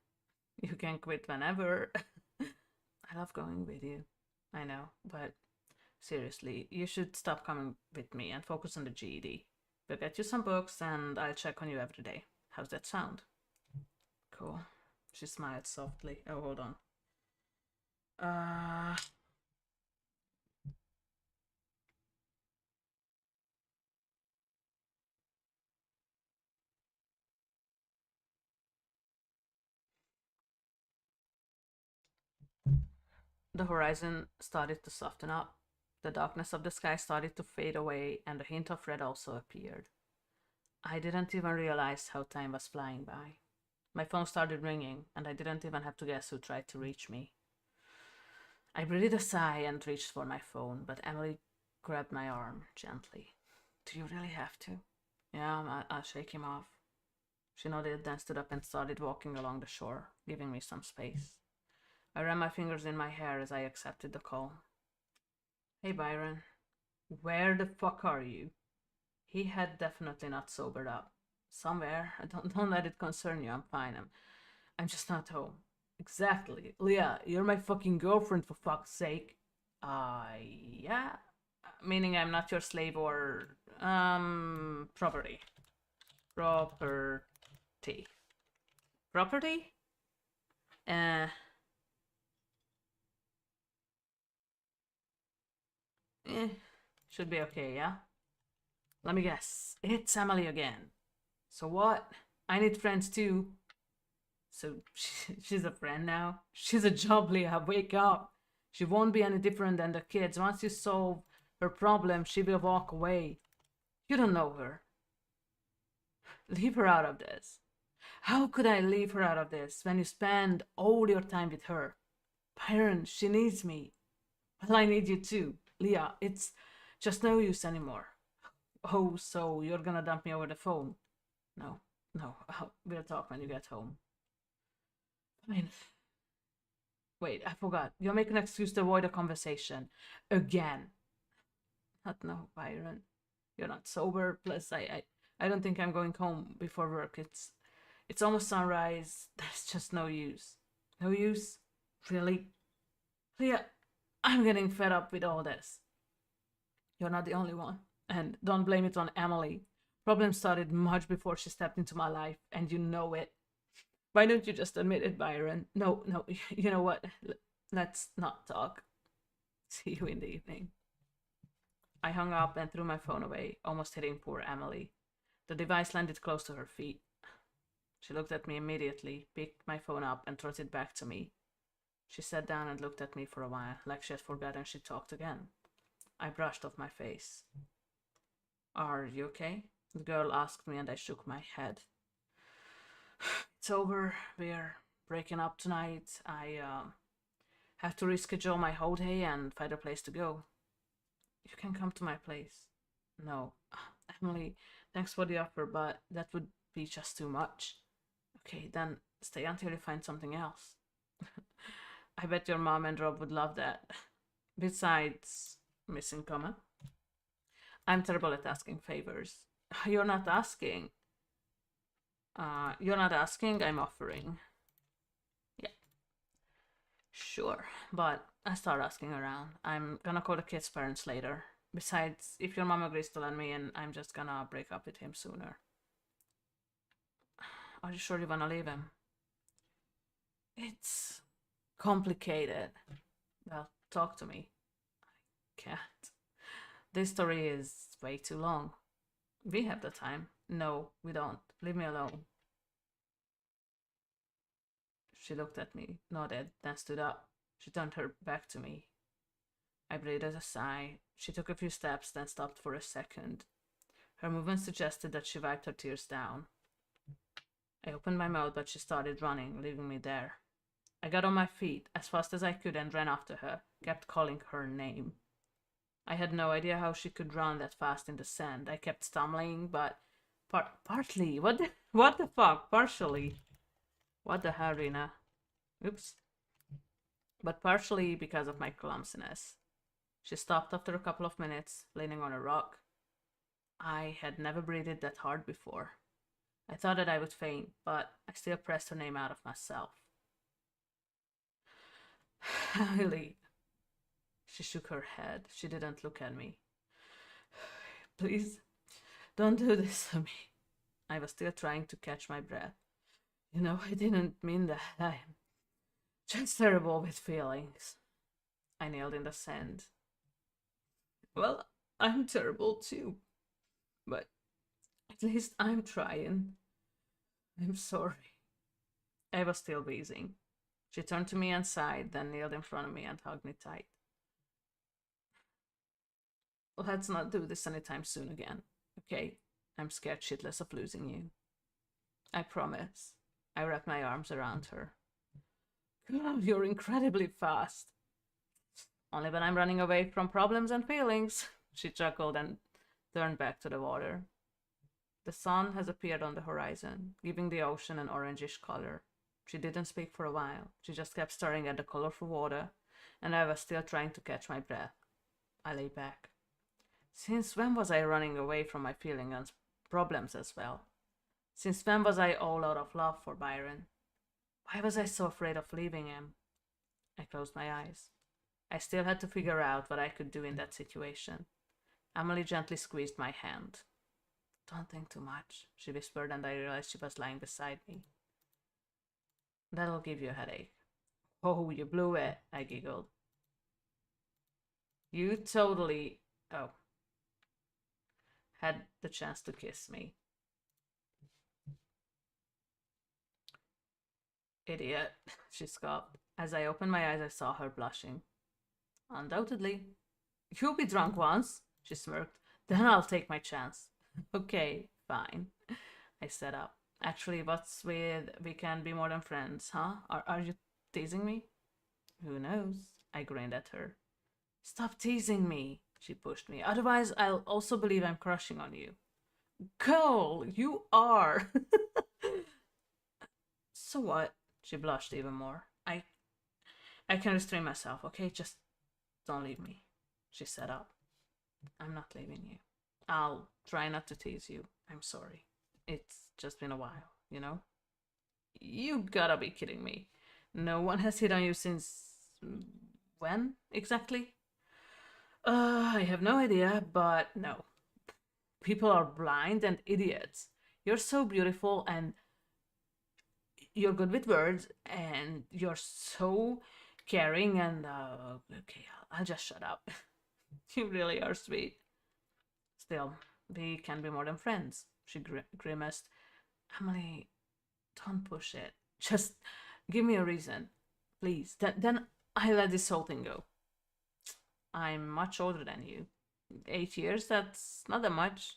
You can quit whenever. I love going with you. I know, but seriously, you should stop coming with me and focus on the GED. We'll get you some books and I'll check on you every day. How's that sound? Cool. She smiled softly. Oh, hold on. The horizon started to soften up. The darkness of the sky started to fade away, and a hint of red also appeared. I didn't even realize how time was flying by. My phone started ringing, and I didn't even have to guess who tried to reach me. I breathed a sigh and reached for my phone, but Emily grabbed my arm gently. Do you really have to? Yeah, I'll shake him off. She nodded, then stood up and started walking along the shore, giving me some space. I ran my fingers in my hair as I accepted the call. Hey, Byron. Where the fuck are you? He had definitely not sobered up. Somewhere. Don't let it concern you. I'm fine. I'm just not home. Exactly. Leah, you're my fucking girlfriend for fuck's sake. Yeah. Meaning I'm not your slave or, property. Property. Property? Uh, eh, should be okay, yeah? Let me guess. It's Emily again. So what? I need friends too. So she's a friend now. She's a job, Leah. Wake up. She won't be any different than the kids. Once you solve her problem, she will walk away. You don't know her. Leave her out of this. How could I leave her out of this when you spend all your time with her? Byron, she needs me. Well, I need you too. Leah, it's just no use anymore. Oh, so you're gonna dump me over the phone? No, no. We'll talk when you get home. Fine. Wait, I forgot. You're making an excuse to avoid a conversation. Again. Not no, Byron. You're not sober. Plus, I don't think I'm going home before work. It's almost sunrise. There's just no use. No use? Really? Leah, I'm getting fed up with all this. You're not the only one. And don't blame it on Emily. Problems started much before she stepped into my life, and you know it. Why don't you just admit it, Byron? No, no, you know what? Let's not talk. See you in the evening. I hung up and threw my phone away, almost hitting poor Emily. The device landed close to her feet. She looked at me immediately, picked my phone up, and thrust it back to me. She sat down and looked at me for a while, like she had forgotten she talked again. I brushed off my face. Are you okay? The girl asked me, and I shook my head. It's over. We're breaking up tonight. I have to reschedule my whole day and find a place to go. You can come to my place. No. Emily, thanks for the offer, but that would be just too much. Okay, then stay until you find something else. I bet your mom and Rob would love that. Besides, missing comma. I'm terrible at asking favors. You're not asking. You're not asking, I'm offering. Yeah. Sure, but I start asking around. I'm gonna call the kid's parents later. Besides, if your mom agrees to let me in, I'm just gonna break up with him sooner. Are you sure you wanna leave him? It's complicated. Well, talk to me. I can't. This story is way too long. We have the time. No, we don't. Leave me alone. She looked at me, nodded, then stood up. She turned her back to me. I breathed a sigh. She took a few steps, then stopped for a second. Her movement suggested that she wiped her tears down. I opened my mouth, but she started running, leaving me there. I got on my feet as fast as I could and ran after her, kept calling her name. I had no idea how she could run that fast in the sand. I kept stumbling, but partly. What the fuck? Partially. What the hell, Rena? Oops. But partially because of my clumsiness. She stopped after a couple of minutes, leaning on a rock. I had never breathed that hard before. I thought that I would faint, but I still pressed her name out of myself. Emily. She shook her head. She didn't look at me. Please, don't do this to me. I was still trying to catch my breath. You know, I didn't mean that. I'm just terrible with feelings. I knelt in the sand. Well, I'm terrible too. But at least I'm trying. I'm sorry. I was still wheezing. She turned to me and sighed, then kneeled in front of me and hugged me tight. Let's not do this anytime soon again, okay? I'm scared shitless of losing you. I promise. I wrapped my arms around her. God, you're incredibly fast. Only when I'm running away from problems and feelings, she chuckled and turned back to the water. The sun has appeared on the horizon, giving the ocean an orangish color. She didn't speak for a while. She just kept staring at the colorful water, and I was still trying to catch my breath. I lay back. Since when was I running away from my feelings and problems as well? Since when was I all out of love for Byron? Why was I so afraid of leaving him? I closed my eyes. I still had to figure out what I could do in that situation. Emily gently squeezed my hand. Don't think too much, she whispered, and I realized she was lying beside me. That'll give you a headache. Oh, you blew it, I giggled. You totally, oh, had the chance to kiss me. Idiot, she scoffed. As I opened my eyes, I saw her blushing. Undoubtedly. You'll be drunk once, she smirked. Then I'll take my chance. Okay, fine. I sat up. Actually, what's with we can be more than friends, huh? Are you teasing me? Who knows? I grinned at her. Stop teasing me, she pushed me. Otherwise, I'll also believe I'm crushing on you. Girl, you are. So what? She blushed even more. I can restrain myself, okay? Just don't leave me. She sat up. I'm not leaving you. I'll try not to tease you. I'm sorry. It's just been a while, you know? You gotta be kidding me. No one has hit on you since. When exactly? I have no idea, but no. People are blind and idiots. You're so beautiful and you're good with words and you're so caring and okay, I'll just shut up. You really are sweet. Still, we can be more than friends, she grimaced. Emily, don't push it. Just give me a reason, please. Then I let this whole thing go. I'm much older than you. 8 years, that's not that much.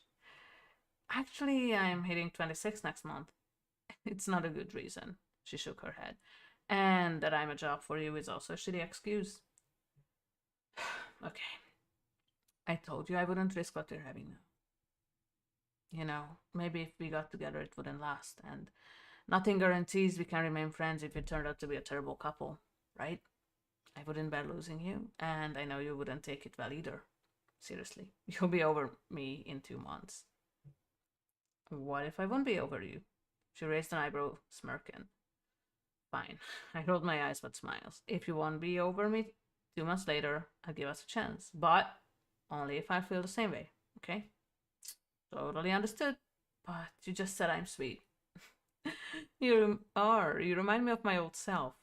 Actually, I'm hitting 26 next month. It's not a good reason, she shook her head. And that I'm a job for you is also a shitty excuse. Okay. I told you I wouldn't risk what you're having now. You know, maybe if we got together it wouldn't last, and nothing guarantees we can remain friends if we turned out to be a terrible couple, right? I wouldn't bear losing you, and I know you wouldn't take it well either. Seriously, you'll be over me in 2 months. What if I won't be over you? She raised an eyebrow, smirking. Fine. I rolled my eyes but smiles. If you won't be over me 2 months later, I'll give us a chance. But only if I feel the same way, okay? Totally understood. But you just said I'm sweet. You are. You remind me of my old self.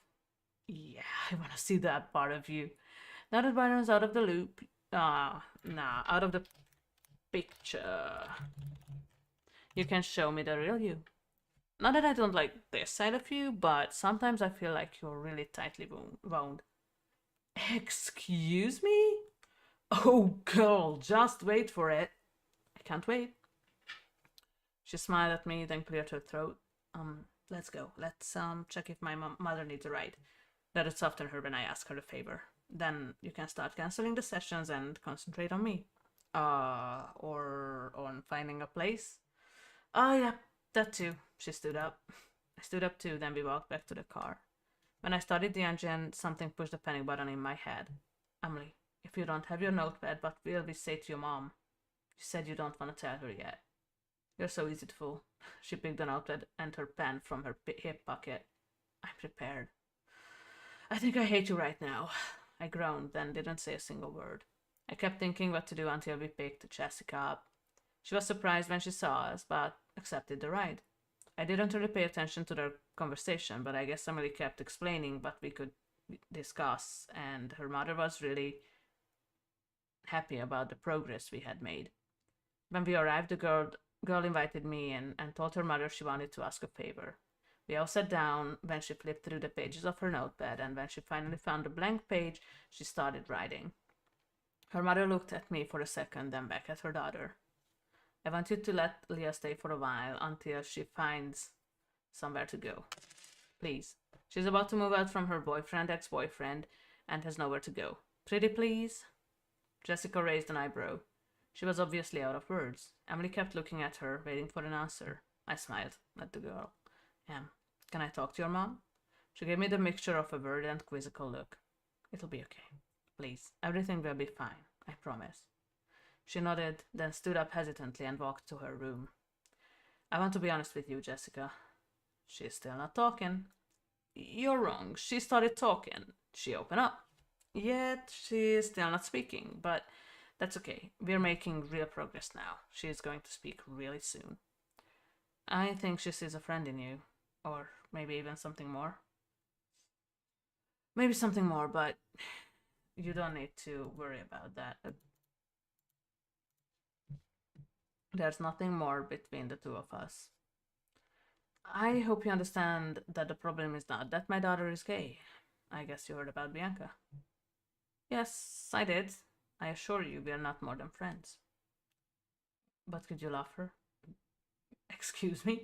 Yeah, I want to see that part of you. Now that Byron's out of the loop. Nah, out of the picture. You can show me the real you. Not that I don't like this side of you, but sometimes I feel like you're really tightly wound. Excuse me? Oh, girl, just wait for it. I can't wait. She smiled at me, then cleared her throat. Let's go. Let's check if my mother needs a ride. Let it soften her when I ask her a favor. Then you can start canceling the sessions and concentrate on me. Or on finding a place. Oh, yeah, that too. She stood up. I stood up too, then we walked back to the car. When I started the engine, something pushed the panic button in my head. Emily, if you don't have your notepad, what will we say to your mom? You said you don't want to tell her yet. You're so easy to fool. She picked the notepad and her pen from her hip pocket. I'm prepared. I think I hate you right now. I groaned, then didn't say a single word. I kept thinking what to do until we picked Jessica up. She was surprised when she saw us, but accepted the ride. I didn't really pay attention to their conversation, but I guess Emily kept explaining what we could discuss, and her mother was really happy about the progress we had made. When we arrived, the girl invited me in and told her mother she wanted to ask a favor. We all sat down when she flipped through the pages of her notepad, and when she finally found a blank page, she started writing. Her mother looked at me for a second, then back at her daughter. I want you to let Leah stay for a while until she finds somewhere to go. Please. She's about to move out from her ex-boyfriend, and has nowhere to go. Pretty please? Jessica raised an eyebrow. She was obviously out of words. Emily kept looking at her, waiting for an answer. I smiled at the girl. Can I talk to your mom? She gave me the mixture of a worried and quizzical look. It'll be okay. Please, everything will be fine. I promise. She nodded, then stood up hesitantly and walked to her room. I want to be honest with you, Jessica. She's still not talking. You're wrong. She started talking. She opened up. Yet she's still not speaking, but that's okay. We're making real progress now. She is going to speak really soon. I think she sees a friend in you. Or maybe even something more. Maybe something more, but you don't need to worry about that. There's nothing more between the two of us. I hope you understand that the problem is not that my daughter is gay. I guess you heard about Bianca. Yes, I did. I assure you, we are not more than friends. But could you love her? Excuse me?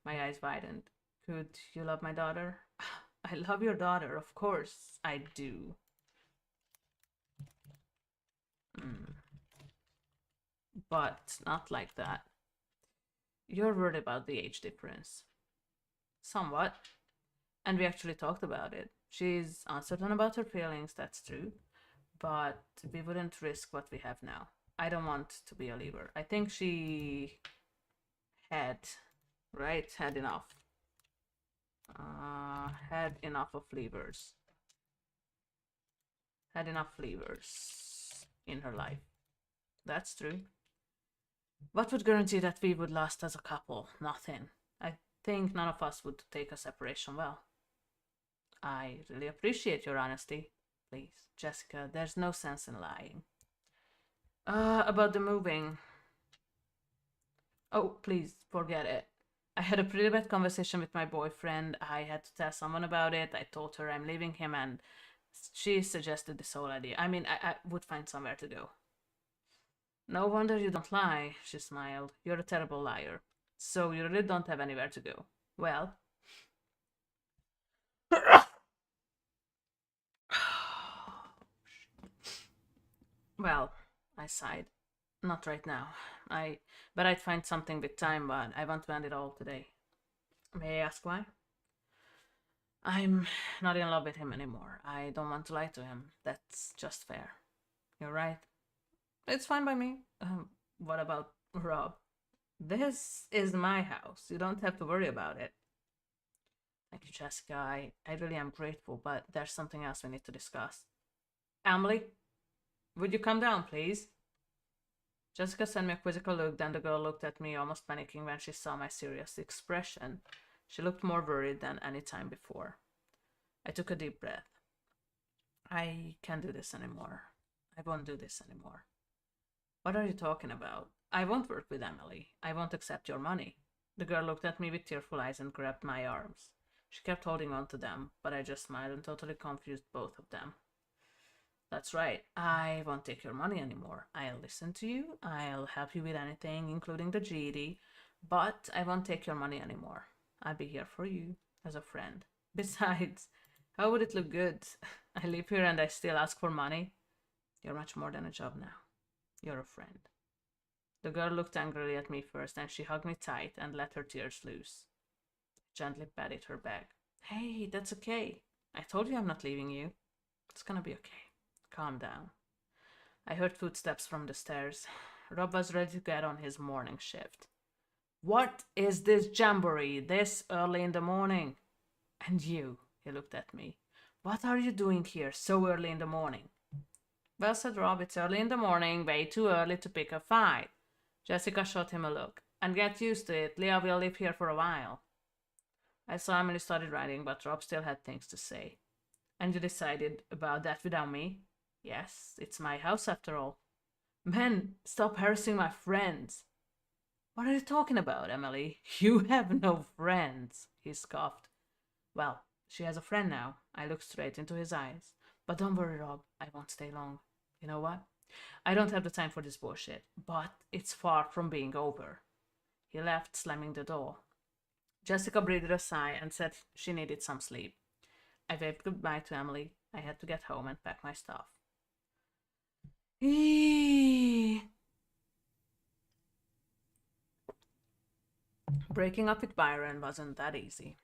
My eyes widened. Could you love my daughter? I love your daughter, of course I do. Mm. But not like that. You're worried about the age difference. Somewhat. And we actually talked about it. She's uncertain about her feelings, that's true. But we wouldn't risk what we have now. I don't want to be a leaver. I think she had, right? Had enough. Had enough of levers. Had enough levers in her life. That's true. What would guarantee that we would last as a couple? Nothing. I think none of us would take a separation well. I really appreciate your honesty. Please, Jessica, there's no sense in lying. About the moving. Oh, please, forget it. I had a pretty bad conversation with my boyfriend. I had to tell someone about it. I told her I'm leaving him, and she suggested this whole idea. I mean, I would find somewhere to go. No wonder you don't lie, she smiled. You're a terrible liar. So you really don't have anywhere to go. Well. Well, I sighed. Not right now. But I'd find something with time, but I want to end it all today. May I ask why? I'm not in love with him anymore. I don't want to lie to him. That's just fair. You're right. It's fine by me. What about Rob? This is my house. You don't have to worry about it. Thank you, Jessica. I really am grateful, but there's something else we need to discuss. Emily, would you come down, please? Jessica sent me a quizzical look, then the girl looked at me, almost panicking when she saw my serious expression. She looked more worried than any time before. I took a deep breath. I can't do this anymore. I won't do this anymore. What are you talking about? I won't work with Emily. I won't accept your money. The girl looked at me with tearful eyes and grabbed my arms. She kept holding on to them, but I just smiled and totally confused both of them. That's right. I won't take your money anymore. I'll listen to you. I'll help you with anything, including the GED, but I won't take your money anymore. I'll be here for you as a friend. Besides, how would it look good? I live here and I still ask for money. You're much more than a job now. You're a friend. The girl looked angrily at me first, and she hugged me tight and let her tears loose. Gently patted her back. Hey, that's okay. I told you I'm not leaving you. It's gonna be okay. Calm down. I heard footsteps from the stairs. Rob was ready to get on his morning shift. What is this jamboree this early in the morning? And you, he looked at me. What are you doing here so early in the morning? Well, said Rob, it's early in the morning, way too early to pick a fight. Jessica shot him a look. And get used to it. Leah will live here for a while. I saw Emily started writing, but Rob still had things to say. And you decided about that without me? Yes, it's my house after all. Man, stop harassing my friends. What are you talking about, Emily? You have no friends, he scoffed. Well, she has a friend now. I looked straight into his eyes. But don't worry, Rob, I won't stay long. You know what? I don't have the time for this bullshit, but it's far from being over. He left, slamming the door. Jessica breathed a sigh and said she needed some sleep. I waved goodbye to Emily. I had to get home and pack my stuff. Eee. Breaking up with Byron wasn't that easy.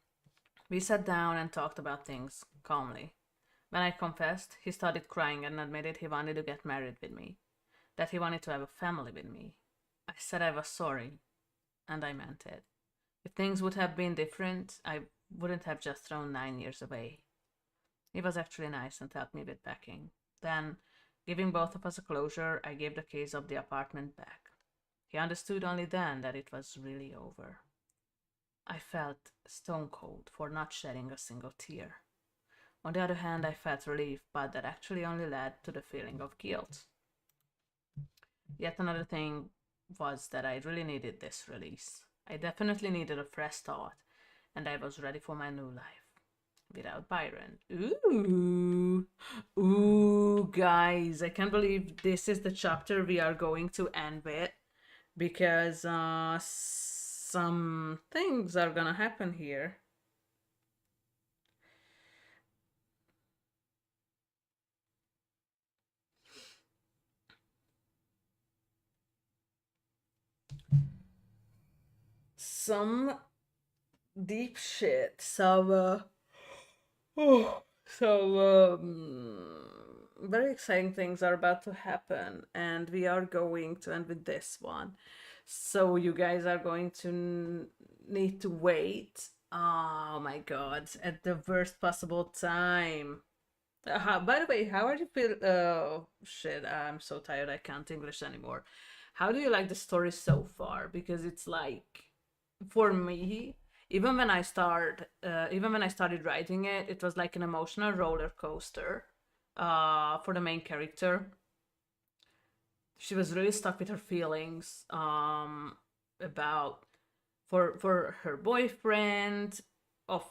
We sat down and talked about things calmly. When I confessed, he started crying and admitted he wanted to get married with me, that he wanted to have a family with me. I said I was sorry, and I meant it. If things would have been different, I wouldn't have just thrown 9 years away. He was actually nice and helped me with packing. Then, giving both of us a closure, I gave the keys of the apartment back. He understood only then that it was really over. I felt stone cold for not shedding a single tear. On the other hand, I felt relief, but that actually only led to the feeling of guilt. Yet another thing was that I really needed this release. I definitely needed a fresh start, and I was ready for my new life. Without Byron. Ooh. Ooh, guys, I can't believe this is the chapter we are going to end with because some things are gonna happen here. Some deep shit. Very exciting things are about to happen, and we are going to end with this one. So you guys are going to need to wait. Oh my god, at the worst possible time. By the way, how are you feel? Shit, I'm so tired. I can't English anymore. How do you like the story so far? Because it's like, for me, even when I started writing it, it was like an emotional roller coaster. For the main character, she was really stuck with her feelings. About for her boyfriend of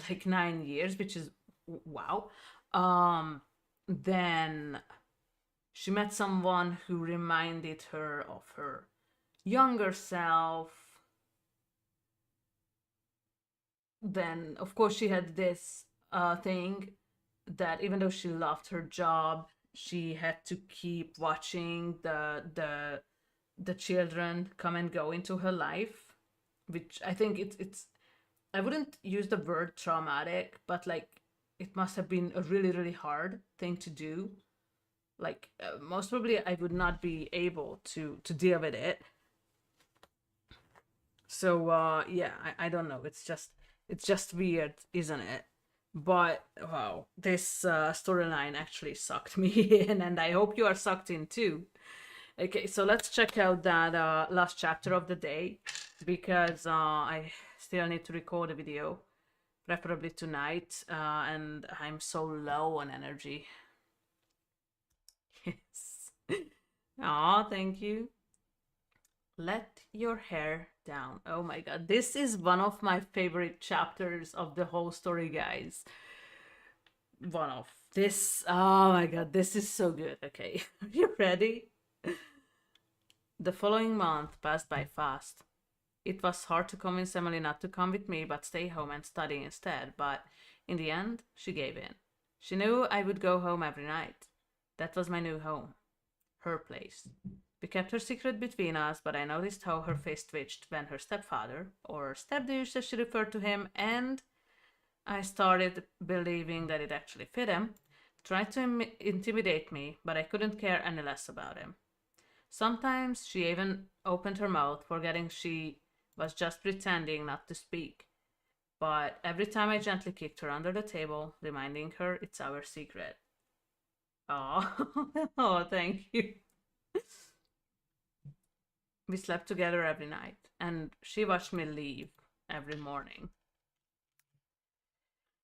like 9 years, which is wow. Then she met someone who reminded her of her younger self. Then, of course, she had this thing that even though she loved her job, she had to keep watching the children come and go into her life, which I think it's I wouldn't use the word traumatic, but like it must have been a really really hard thing to do. Like most probably I would not be able to deal with it. So yeah, I don't know. It's just weird, isn't it? But wow, this storyline actually sucked me in, and I hope you are sucked in too. Okay, so let's check out that last chapter of the day because I still need to record a video, preferably tonight, and I'm so low on energy. Yes. Aw, thank you. Let your hair down. Oh my god, this is one of my favorite chapters of the whole story, guys. One of this. Oh my god, this is so good. Okay, are you ready? The following month passed by fast. It was hard to convince Emily not to come with me but stay home and study instead, but in the end, she gave in. She knew I would go home every night. That was my new home. Her place. We kept her secret between us, but I noticed how her face twitched when her stepfather, or stepdouche as she referred to him, and I started believing that it actually fit him, tried to intimidate me, but I couldn't care any less about him. Sometimes she even opened her mouth, forgetting she was just pretending not to speak. But every time I gently kicked her under the table, reminding her it's our secret. Oh, oh, thank you. We slept together every night, and she watched me leave every morning.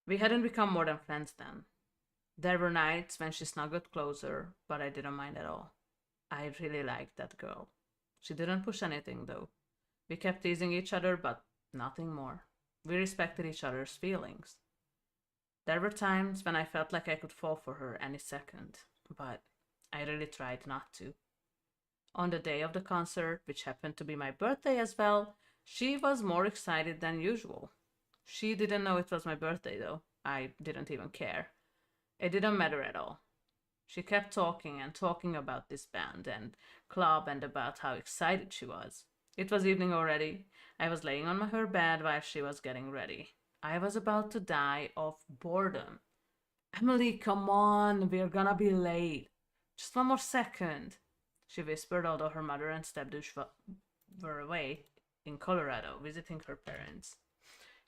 We hadn't become more than friends then. There were nights when she snuggled closer, but I didn't mind at all. I really liked that girl. She didn't push anything, though. We kept teasing each other, but nothing more. We respected each other's feelings. There were times when I felt like I could fall for her any second, but I really tried not to. On the day of the concert, which happened to be my birthday as well, she was more excited than usual. She didn't know it was my birthday, though. I didn't even care. It didn't matter at all. She kept talking and talking about this band and club and about how excited she was. It was evening already. I was laying on her bed while she was getting ready. I was about to die of boredom. Emily, come on, we're gonna be late. Just one more second, she whispered, although her mother and stepdouche were away in Colorado visiting her parents.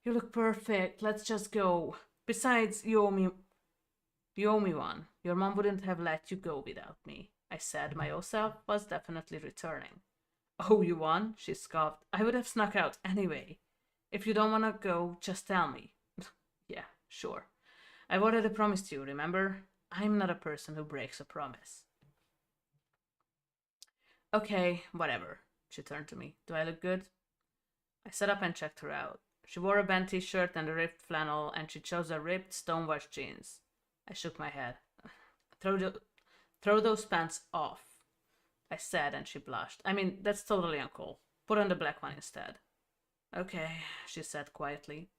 You look perfect. Let's just go. Besides, you owe me one. Your mom wouldn't have let you go without me. I said my old self was definitely returning. Oh, you won? She scoffed. I would have snuck out anyway. If you don't want to go, just tell me. Yeah, sure. I've already promised you, remember? I'm not a person who breaks a promise. Okay, whatever. She turned to me. Do I look good? I sat up and checked her out. She wore a band t-shirt and a ripped flannel, and she chose a ripped stonewashed jeans. I shook my head. Throw those pants off, I said, and she blushed. I mean, that's totally uncool. Put on the black one instead. Okay, she said quietly.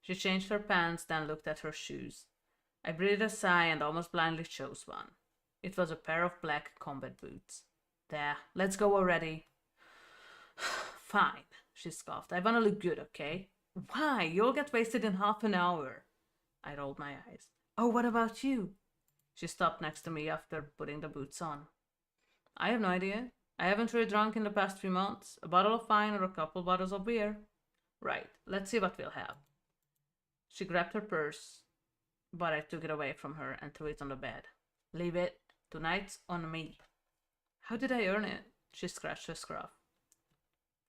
She changed her pants, then looked at her shoes. I breathed a sigh and almost blindly chose one. It was a pair of black combat boots. There, let's go already. Fine, she scoffed. I wanna look good, okay? Why? You'll get wasted in half an hour. I rolled my eyes. Oh, what about you? She stopped next to me after putting the boots on. I have no idea. I haven't really drunk in the past few months. A bottle of wine or a couple bottles of beer. Right, let's see what we'll have. She grabbed her purse, but I took it away from her and threw it on the bed. Leave it. Tonight's on me. How did I earn it? She scratched her scruff.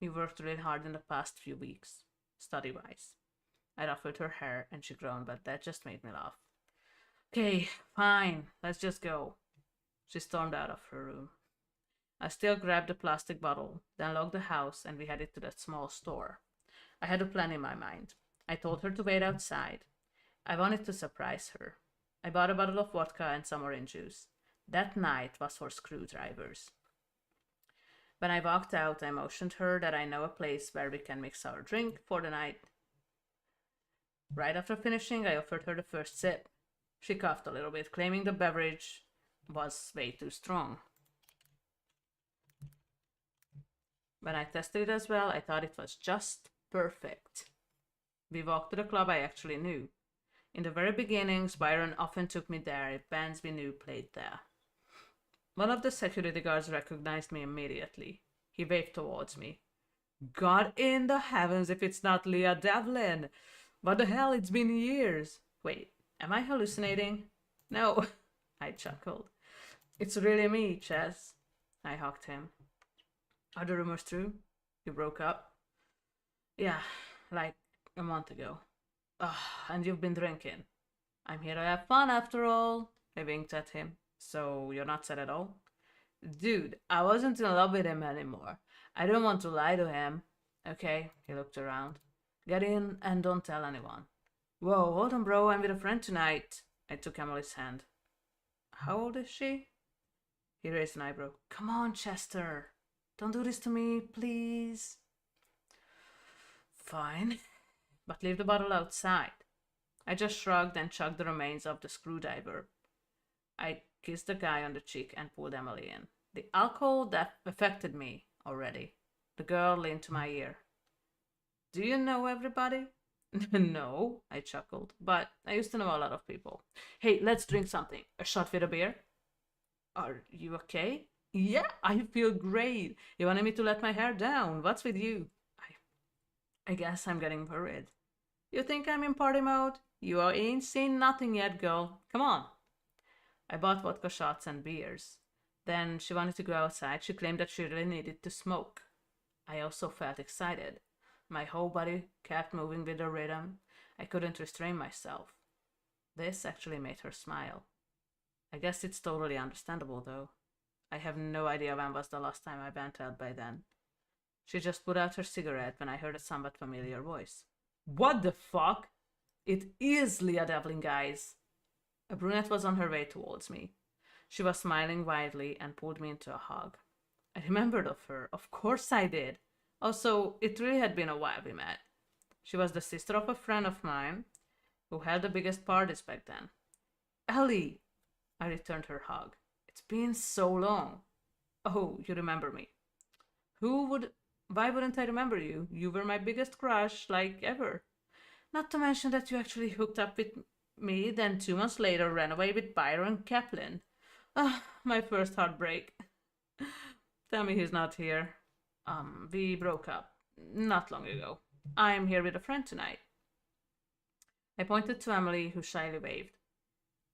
You worked really hard in the past few weeks, study-wise. I ruffled her hair and she groaned, but that just made me laugh. Okay, fine, let's just go. She stormed out of her room. I still grabbed the plastic bottle, then locked the house, and we headed to that small store. I had a plan in my mind. I told her to wait outside. I wanted to surprise her. I bought a bottle of vodka and some orange juice. That night was for screwdrivers. When I walked out, I motioned her that I know a place where we can mix our drink for the night. Right after finishing, I offered her the first sip. She coughed a little bit, claiming the beverage was way too strong. When I tested it as well, I thought it was just perfect. We walked to the club I actually knew. In the very beginnings, Byron often took me there if bands we knew played there. One of the security guards recognized me immediately. He waved towards me. God in the heavens if it's not Leah Devlin! What the hell, it's been years! Wait, am I hallucinating? No, I chuckled. It's really me, Chess. I hugged him. Are the rumors true? You broke up? Yeah, like a month ago. And you've been drinking. I'm here to have fun after all. I winked at him. So you're not sad at all? Dude, I wasn't in love with him anymore. I don't want to lie to him. Okay, he looked around. Get in and don't tell anyone. Whoa, hold on, bro. I'm with a friend tonight. I took Emily's hand. How old is she? He raised an eyebrow. Come on, Chester. Don't do this to me, please. Fine, but leave the bottle outside. I just shrugged and chugged the remains of the screwdriver. I kissed the guy on the cheek and pulled Emily in. The alcohol that affected me already. The girl leaned to my ear. Do you know everybody? No, I chuckled, but I used to know a lot of people. Hey, let's drink something. A shot with a beer? Are you okay? Yeah, I feel great. You wanted me to let my hair down. What's with you? I guess I'm getting worried. You think I'm in party mode? You ain't seen nothing yet, girl. Come on. I bought vodka shots and beers. Then she wanted to go outside. She claimed that she really needed to smoke. I also felt excited. My whole body kept moving with the rhythm. I couldn't restrain myself. This actually made her smile. I guess it's totally understandable, though. I have no idea when was the last time I went out by then. She just put out her cigarette when I heard a somewhat familiar voice. What the fuck? It is Leah Devlin, guys. A brunette was on her way towards me. She was smiling widely and pulled me into a hug. I remembered of her. Of course I did. Also, it really had been a while we met. She was the sister of a friend of mine who held the biggest parties back then. Ellie! I returned her hug. It's been so long. Oh, you remember me. Why wouldn't I remember you? You were my biggest crush, like, ever. Not to mention that you actually hooked up with me, then 2 months later ran away with Byron Kaplan. My first heartbreak. Tell me he's not here. We broke up. Not long ago. I'm here with a friend tonight. I pointed to Emily, who shyly waved.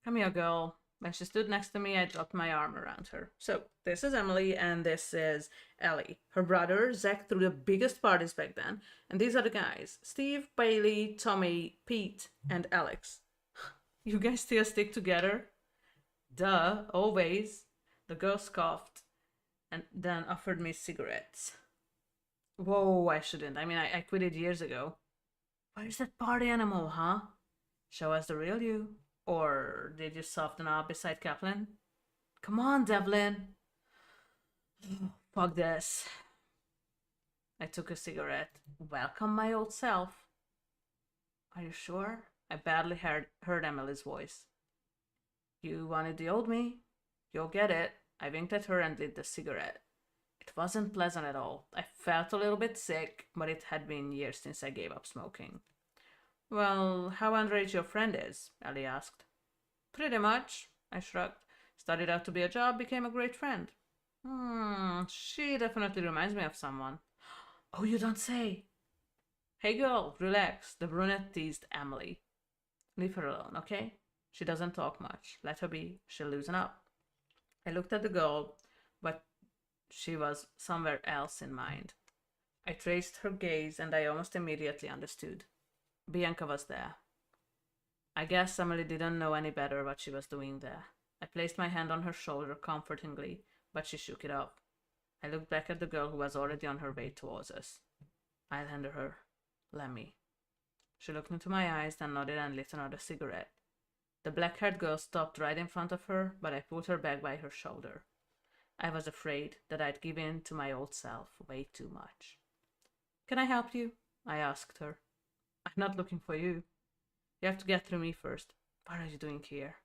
Come here, girl. When she stood next to me, I dropped my arm around her. So, this is Emily, and this is Ellie. Her brother, Zach, threw the biggest parties back then. And these are the guys. Steve, Bailey, Tommy, Pete, and Alex. You guys still stick together? Duh, always. The girl scoffed and then offered me cigarettes. Whoa, I shouldn't. I mean, I quit it years ago. Where's that party animal, huh? Show us the real you. Or did you soften up beside Kaplan? Come on, Devlin. Fuck this. I took a cigarette. Welcome, my old self. Are you sure? I barely heard Emily's voice. You wanted the old me? You'll get it. I winked at her and lit the cigarette. It wasn't pleasant at all. I felt a little bit sick, but it had been years since I gave up smoking. Well, how underage your friend is? Ellie asked. Pretty much, I shrugged. Started out to be a job, became a great friend. She definitely reminds me of someone. Oh, you don't say. Hey girl, relax, the brunette teased Emily. Leave her alone, okay? She doesn't talk much. Let her be. She'll loosen up. I looked at the girl, but she was somewhere else in mind. I traced her gaze and I almost immediately understood. Bianca was there. I guess Emily didn't know any better what she was doing there. I placed my hand on her shoulder comfortingly, but she shook it off. I looked back at the girl who was already on her way towards us. I handed her. Let me. She looked into my eyes, then nodded and lit another cigarette. The black-haired girl stopped right in front of her, but I pulled her back by her shoulder. I was afraid that I'd give in to my old self way too much. Can I help you? I asked her. I'm not looking for you. You have to get through me first. What are you doing here?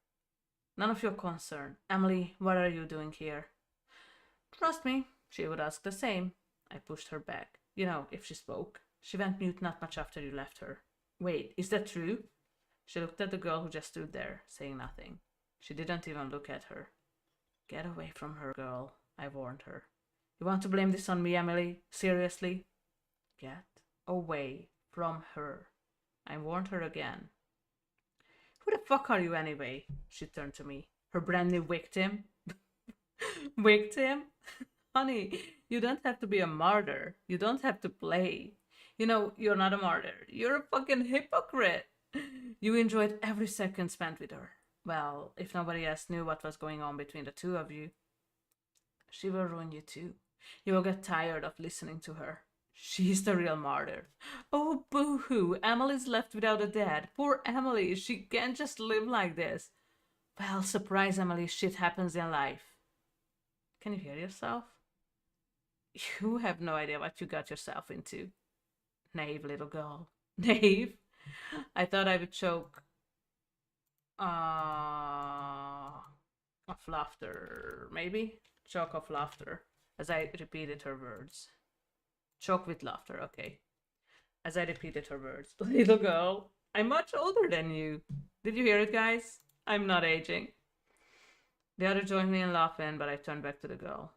None of your concern. Emily, what are you doing here? Trust me, she would ask the same. I pushed her back. You know, if she spoke. She went mute not much after you left her. Wait, is that true? She looked at the girl who just stood there, saying nothing. She didn't even look at her. Get away from her, girl, I warned her. You want to blame this on me, Emily? Seriously? Get away from her. I warned her again. Who the fuck are you anyway? She turned to me. Her brand new victim? Victim? Honey, you don't have to be a martyr. You don't have to play. You know, you're not a martyr. You're a fucking hypocrite. You enjoyed every second spent with her. Well, if nobody else knew what was going on between the two of you, she will ruin you too. You will get tired of listening to her. She's the real martyr. Oh, boo-hoo, Emily's left without a dad. Poor Emily, she can't just live like this. Well, surprise, Emily, shit happens in life. Can you hear yourself? You have no idea what you got yourself into. Naive little girl. Naive? I thought I would choke of laughter, maybe? Choke of laughter, as I repeated her words. Choke with laughter, okay. As I repeated her words. Little girl, I'm much older than you. Did you hear it, guys? I'm not aging. The other joined me in laughing, but I turned back to the girl.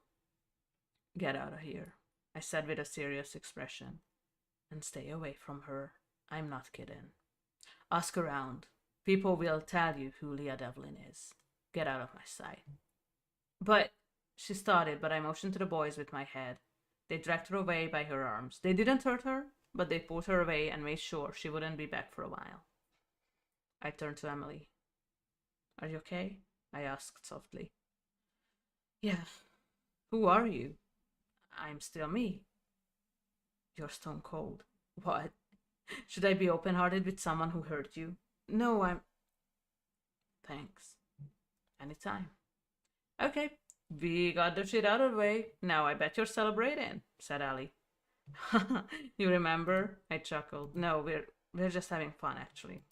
Get out of here, I said with a serious expression. And stay away from her. I'm not kidding. Ask around. People will tell you who Leah Devlin is. Get out of my sight. But, she started, but I motioned to the boys with my head. They dragged her away by her arms. They didn't hurt her, but they pulled her away and made sure she wouldn't be back for a while. I turned to Emily. Are you okay? I asked softly. Yeah. Who are you? I'm still me. You're stone cold. What? Should I be open-hearted with someone who hurt you? No, I'm... Thanks. Anytime. Okay, we got the shit out of the way. Now I bet you're celebrating, said Ellie. You remember? I chuckled. No, we're just having fun, actually.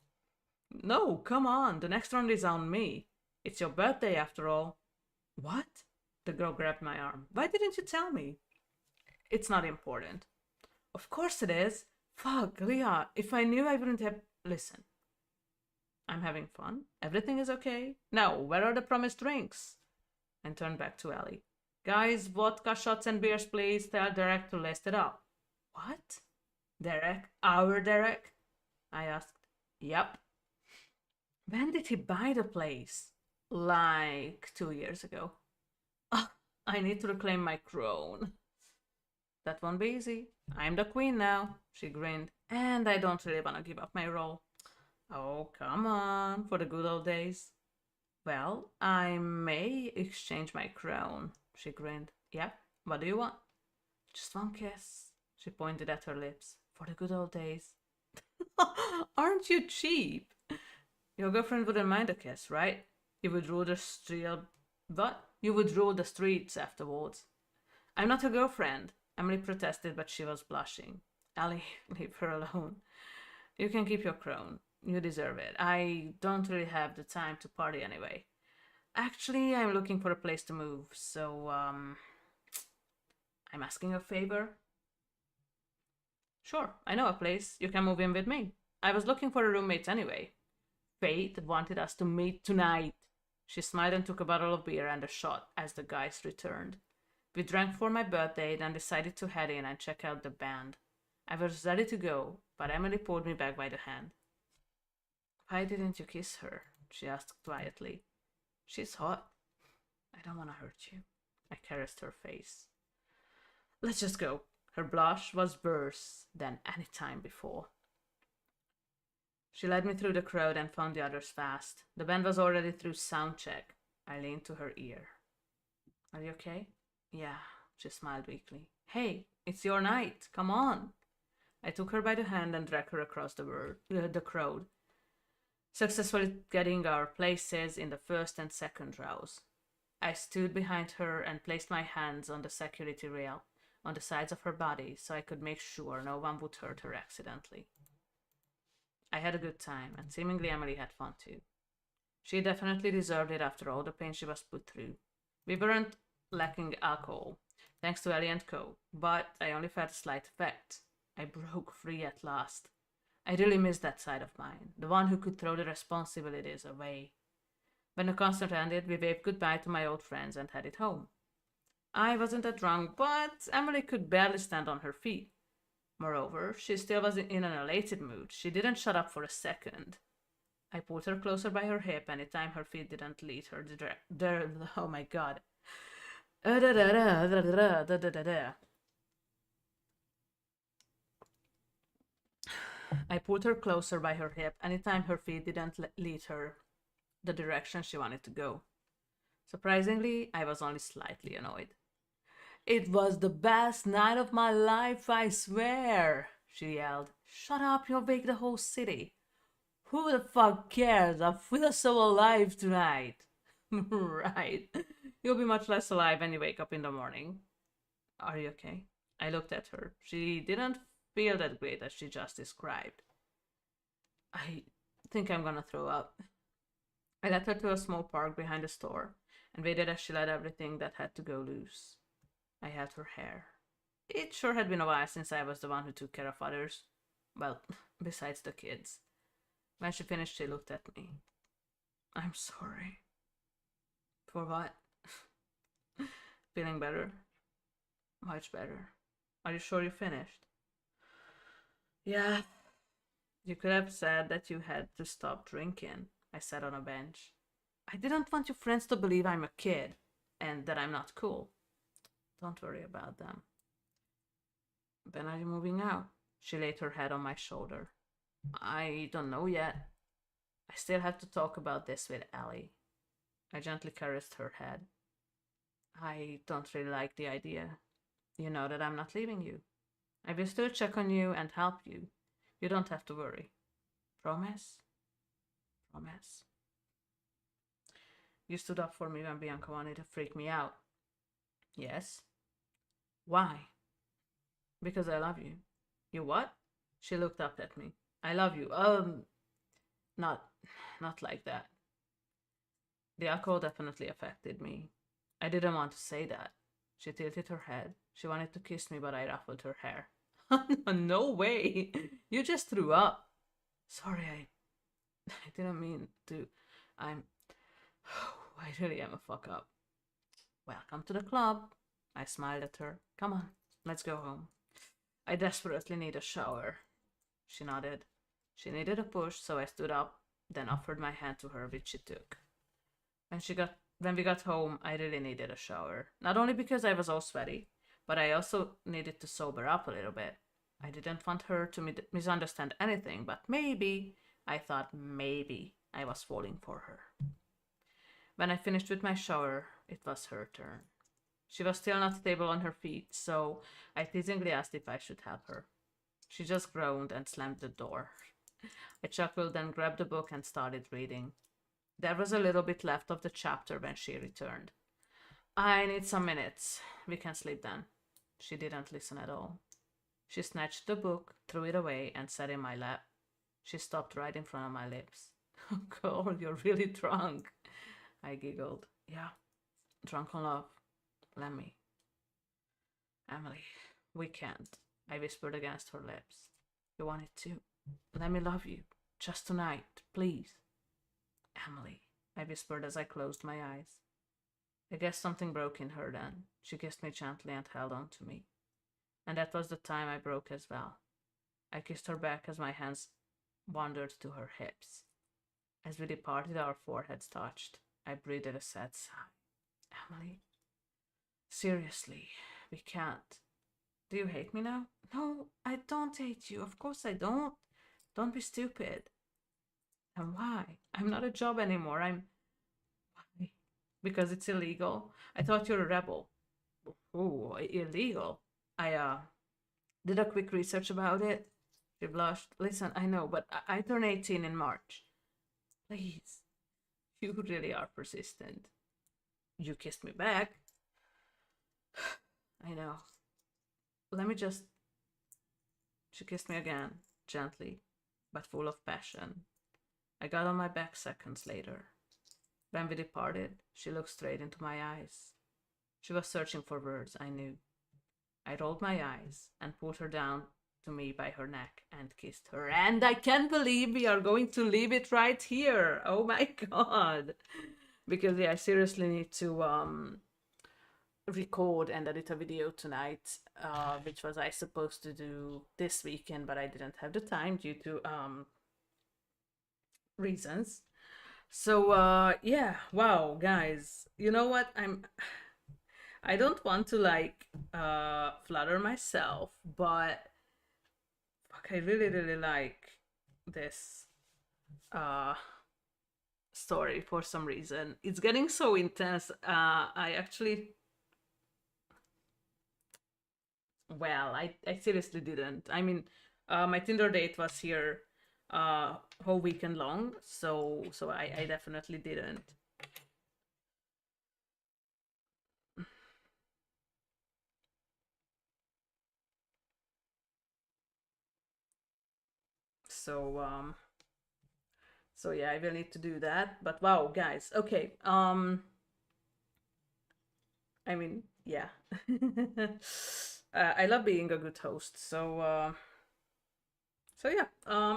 No, come on. The next round is on me. It's your birthday, after all. What? The girl grabbed my arm. Why didn't you tell me? It's not important. Of course it is. Fuck, Leah, if I knew I wouldn't have... Listen. I'm having fun. Everything is okay. Now, where are the promised drinks? And turned back to Ellie. Guys, vodka shots and beers, please. Tell Derek to list it up. What? Derek? Our Derek? I asked. Yep. When did he buy the place? Like 2 years ago. Oh, I need to reclaim my crown. That won't be easy. I'm the queen now, she grinned. And I don't really want to give up my role. Oh, come on, for the good old days. Well, I may exchange my crown, she grinned. Yep, what do you want? Just one kiss. She pointed at her lips. For the good old days. Aren't you cheap? Your girlfriend wouldn't mind a kiss, right? You would rule the street. What? You would rule the streets afterwards. I'm not your girlfriend. Emily protested, but she was blushing. Ellie, leave her alone. You can keep your crown. You deserve it. I don't really have the time to party anyway. Actually, I'm looking for a place to move, so, I'm asking a favor. Sure, I know a place. You can move in with me. I was looking for a roommate anyway. Fate wanted us to meet tonight. She smiled and took a bottle of beer and a shot as the guys returned. We drank for my birthday, then decided to head in and check out the band. I was ready to go, but Emily pulled me back by the hand. Why didn't you kiss her? She asked quietly. She's hot. I don't want to hurt you. I caressed her face. Let's just go. Her blush was worse than any time before. She led me through the crowd and found the others fast. The band was already through sound check. I leaned to her ear. Are you okay? Yeah, she smiled weakly. Hey, it's your night. Come on. I took her by the hand and dragged her across the crowd, successfully getting our places in the first and second rows. I stood behind her and placed my hands on the security rail on the sides of her body so I could make sure no one would hurt her accidentally. I had a good time, and seemingly Emily had fun too. She definitely deserved it after all the pain she was put through. We weren't lacking alcohol, thanks to Ellie and Co., but I only felt a slight effect. I broke free at last. I really missed that side of mine, the one who could throw the responsibilities away. When the concert ended, we waved goodbye to my old friends and headed home. I wasn't that drunk, but Emily could barely stand on her feet. Moreover, she still was in an elated mood. She didn't shut up for a second. I pulled her closer by her hip anytime her feet didn't lead her oh my god. I pulled her closer by her hip anytime her feet didn't lead her the direction she wanted to go. Surprisingly, I was only slightly annoyed. It was the best night of my life, I swear, she yelled. Shut up, you'll wake the whole city. Who the fuck cares? I feel so alive tonight. Right. You'll be much less alive when you wake up in the morning. Are you okay? I looked at her. She didn't feel that great as she just described. I think I'm gonna throw up. I led her to a small park behind the store and waited as she let everything that had to go loose. I held her hair. It sure had been a while since I was the one who took care of others. Well, besides the kids. When she finished, she looked at me. I'm sorry. For what? Feeling better? Much better. Are you sure you finished? Yeah. You could have said that you had to stop drinking. I sat on a bench. I didn't want your friends to believe I'm a kid and that I'm not cool. Don't worry about them. When are you moving out? She laid her head on my shoulder. I don't know yet. I still have to talk about this with Ellie. I gently caressed her head. I don't really like the idea. You know that I'm not leaving you. I will still check on you and help you. You don't have to worry. Promise? Promise. You stood up for me when Bianca wanted to freak me out. Yes? Why? Because I love you. You what? She looked up at me. I love you. Not like that. The alcohol definitely affected me. I didn't want to say that. She tilted her head. She wanted to kiss me, but I ruffled her hair. No way! You just threw up. Sorry, I didn't mean to. I'm. I really am a fuck up. Welcome to the club. I smiled at her. Come on, let's go home. I desperately need a shower. She nodded. She needed a push, so I stood up, then offered my hand to her, which she took. When we got home, I really needed a shower. Not only because I was all sweaty, but I also needed to sober up a little bit. I didn't want her to misunderstand anything, but maybe I thought maybe I was falling for her. When I finished with my shower, it was her turn. She was still not stable on her feet, so I teasingly asked if I should help her. She just groaned and slammed the door. I chuckled and grabbed the book and started reading. There was a little bit left of the chapter when she returned. I need some minutes. We can sleep then. She didn't listen at all. She snatched the book, threw it away, and sat in my lap. She stopped right in front of my lips. Oh, girl, you're really drunk. I giggled. Yeah, drunk on love. Let me. Emily, we can't. I whispered against her lips. You wanted to. Let me love you. Just tonight, please. Emily, I whispered as I closed my eyes. I guess something broke in her then. She kissed me gently and held on to me. And that was the time I broke as well. I kissed her back as my hands wandered to her hips. As we departed, our foreheads touched. I breathed a sad sigh. Emily, seriously, we can't. Do you hate me now? No, I don't hate you. Of course I don't. Don't be stupid. And why? I'm not a job anymore. Why? Because it's illegal. I thought you're a rebel. Ooh, illegal. I did a quick research about it. She blushed. Listen, I know, but I turn 18 in March. Please. You really are persistent. You kissed me back. I know. Let me just... She kissed me again, gently, but full of passion. I got on my back seconds later. When we departed, she looked straight into my eyes. She was searching for words, I knew. I rolled my eyes and pulled her down to me by her neck and kissed her. And I can't believe we are going to leave it right here. Oh my god. Because yeah, I seriously need to record and edit a video tonight, which was I supposed to do this weekend, but I didn't have the time due to reasons. So yeah, wow, guys, you know what, I don't want to like flatter myself, but fuck, I really like this story for some reason. It's getting so intense. I actually, well, I seriously didn't. I mean, my Tinder date was here whole weekend long, so I definitely didn't. So so yeah, I will need to do that. But wow, guys, okay. I mean, yeah. I love being a good host, so yeah.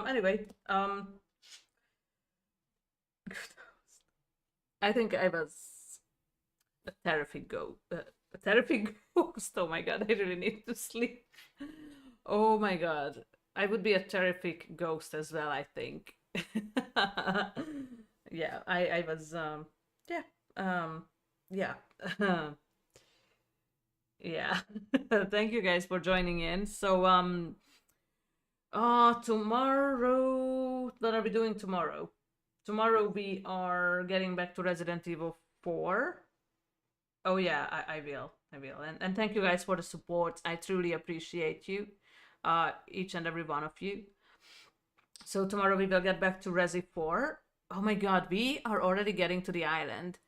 Anyway, good host. I think I was a terrific a terrific ghost. Oh my god, I really need to sleep. Oh my god, I would be a terrific ghost as well, I think. Yeah, I was yeah yeah. Yeah. Thank you guys for joining in. So tomorrow, what are we doing tomorrow? Tomorrow we are getting back to Resident Evil 4. Oh yeah, I will. I will. And thank you guys for the support. I truly appreciate you. Each and every one of you. So tomorrow we will get back to Resi 4. Oh my god, we are already getting to the island.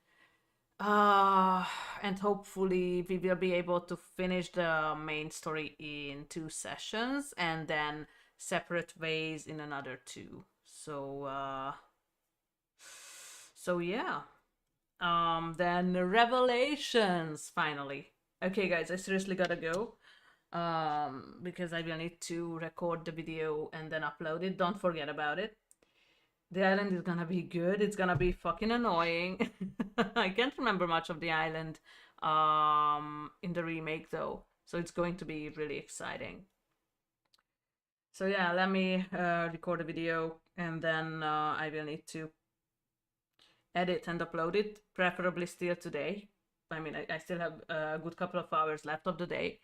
And hopefully we will be able to finish the main story in 2 sessions and then separate ways in another 2. So yeah. Then Revelations finally. Okay guys, I seriously gotta go. Because I will need to record the video and then upload it. Don't forget about it. The island is gonna be good. It's gonna be fucking annoying. I can't remember much of the island in the remake though, so it's going to be really exciting. So yeah, let me record a video and then I will need to edit and upload it, preferably still today. I mean, I still have a good couple of hours left of the day.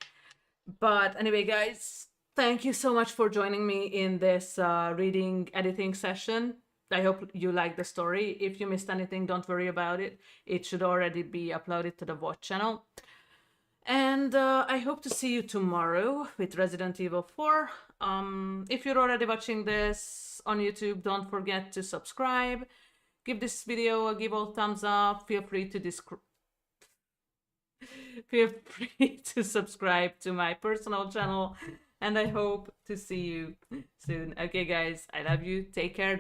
But anyway, guys, Thank you so much for joining me in this reading editing session. I hope you liked the story. If you missed anything, don't worry about it. It should already be uploaded to the VOD channel. And I hope to see you tomorrow with Resident Evil 4. If you're already watching this on YouTube, don't forget to subscribe. Give this video a give all thumbs up. Feel free to subscribe to my personal channel. And I hope to see you soon. Okay, guys, I love you. Take care.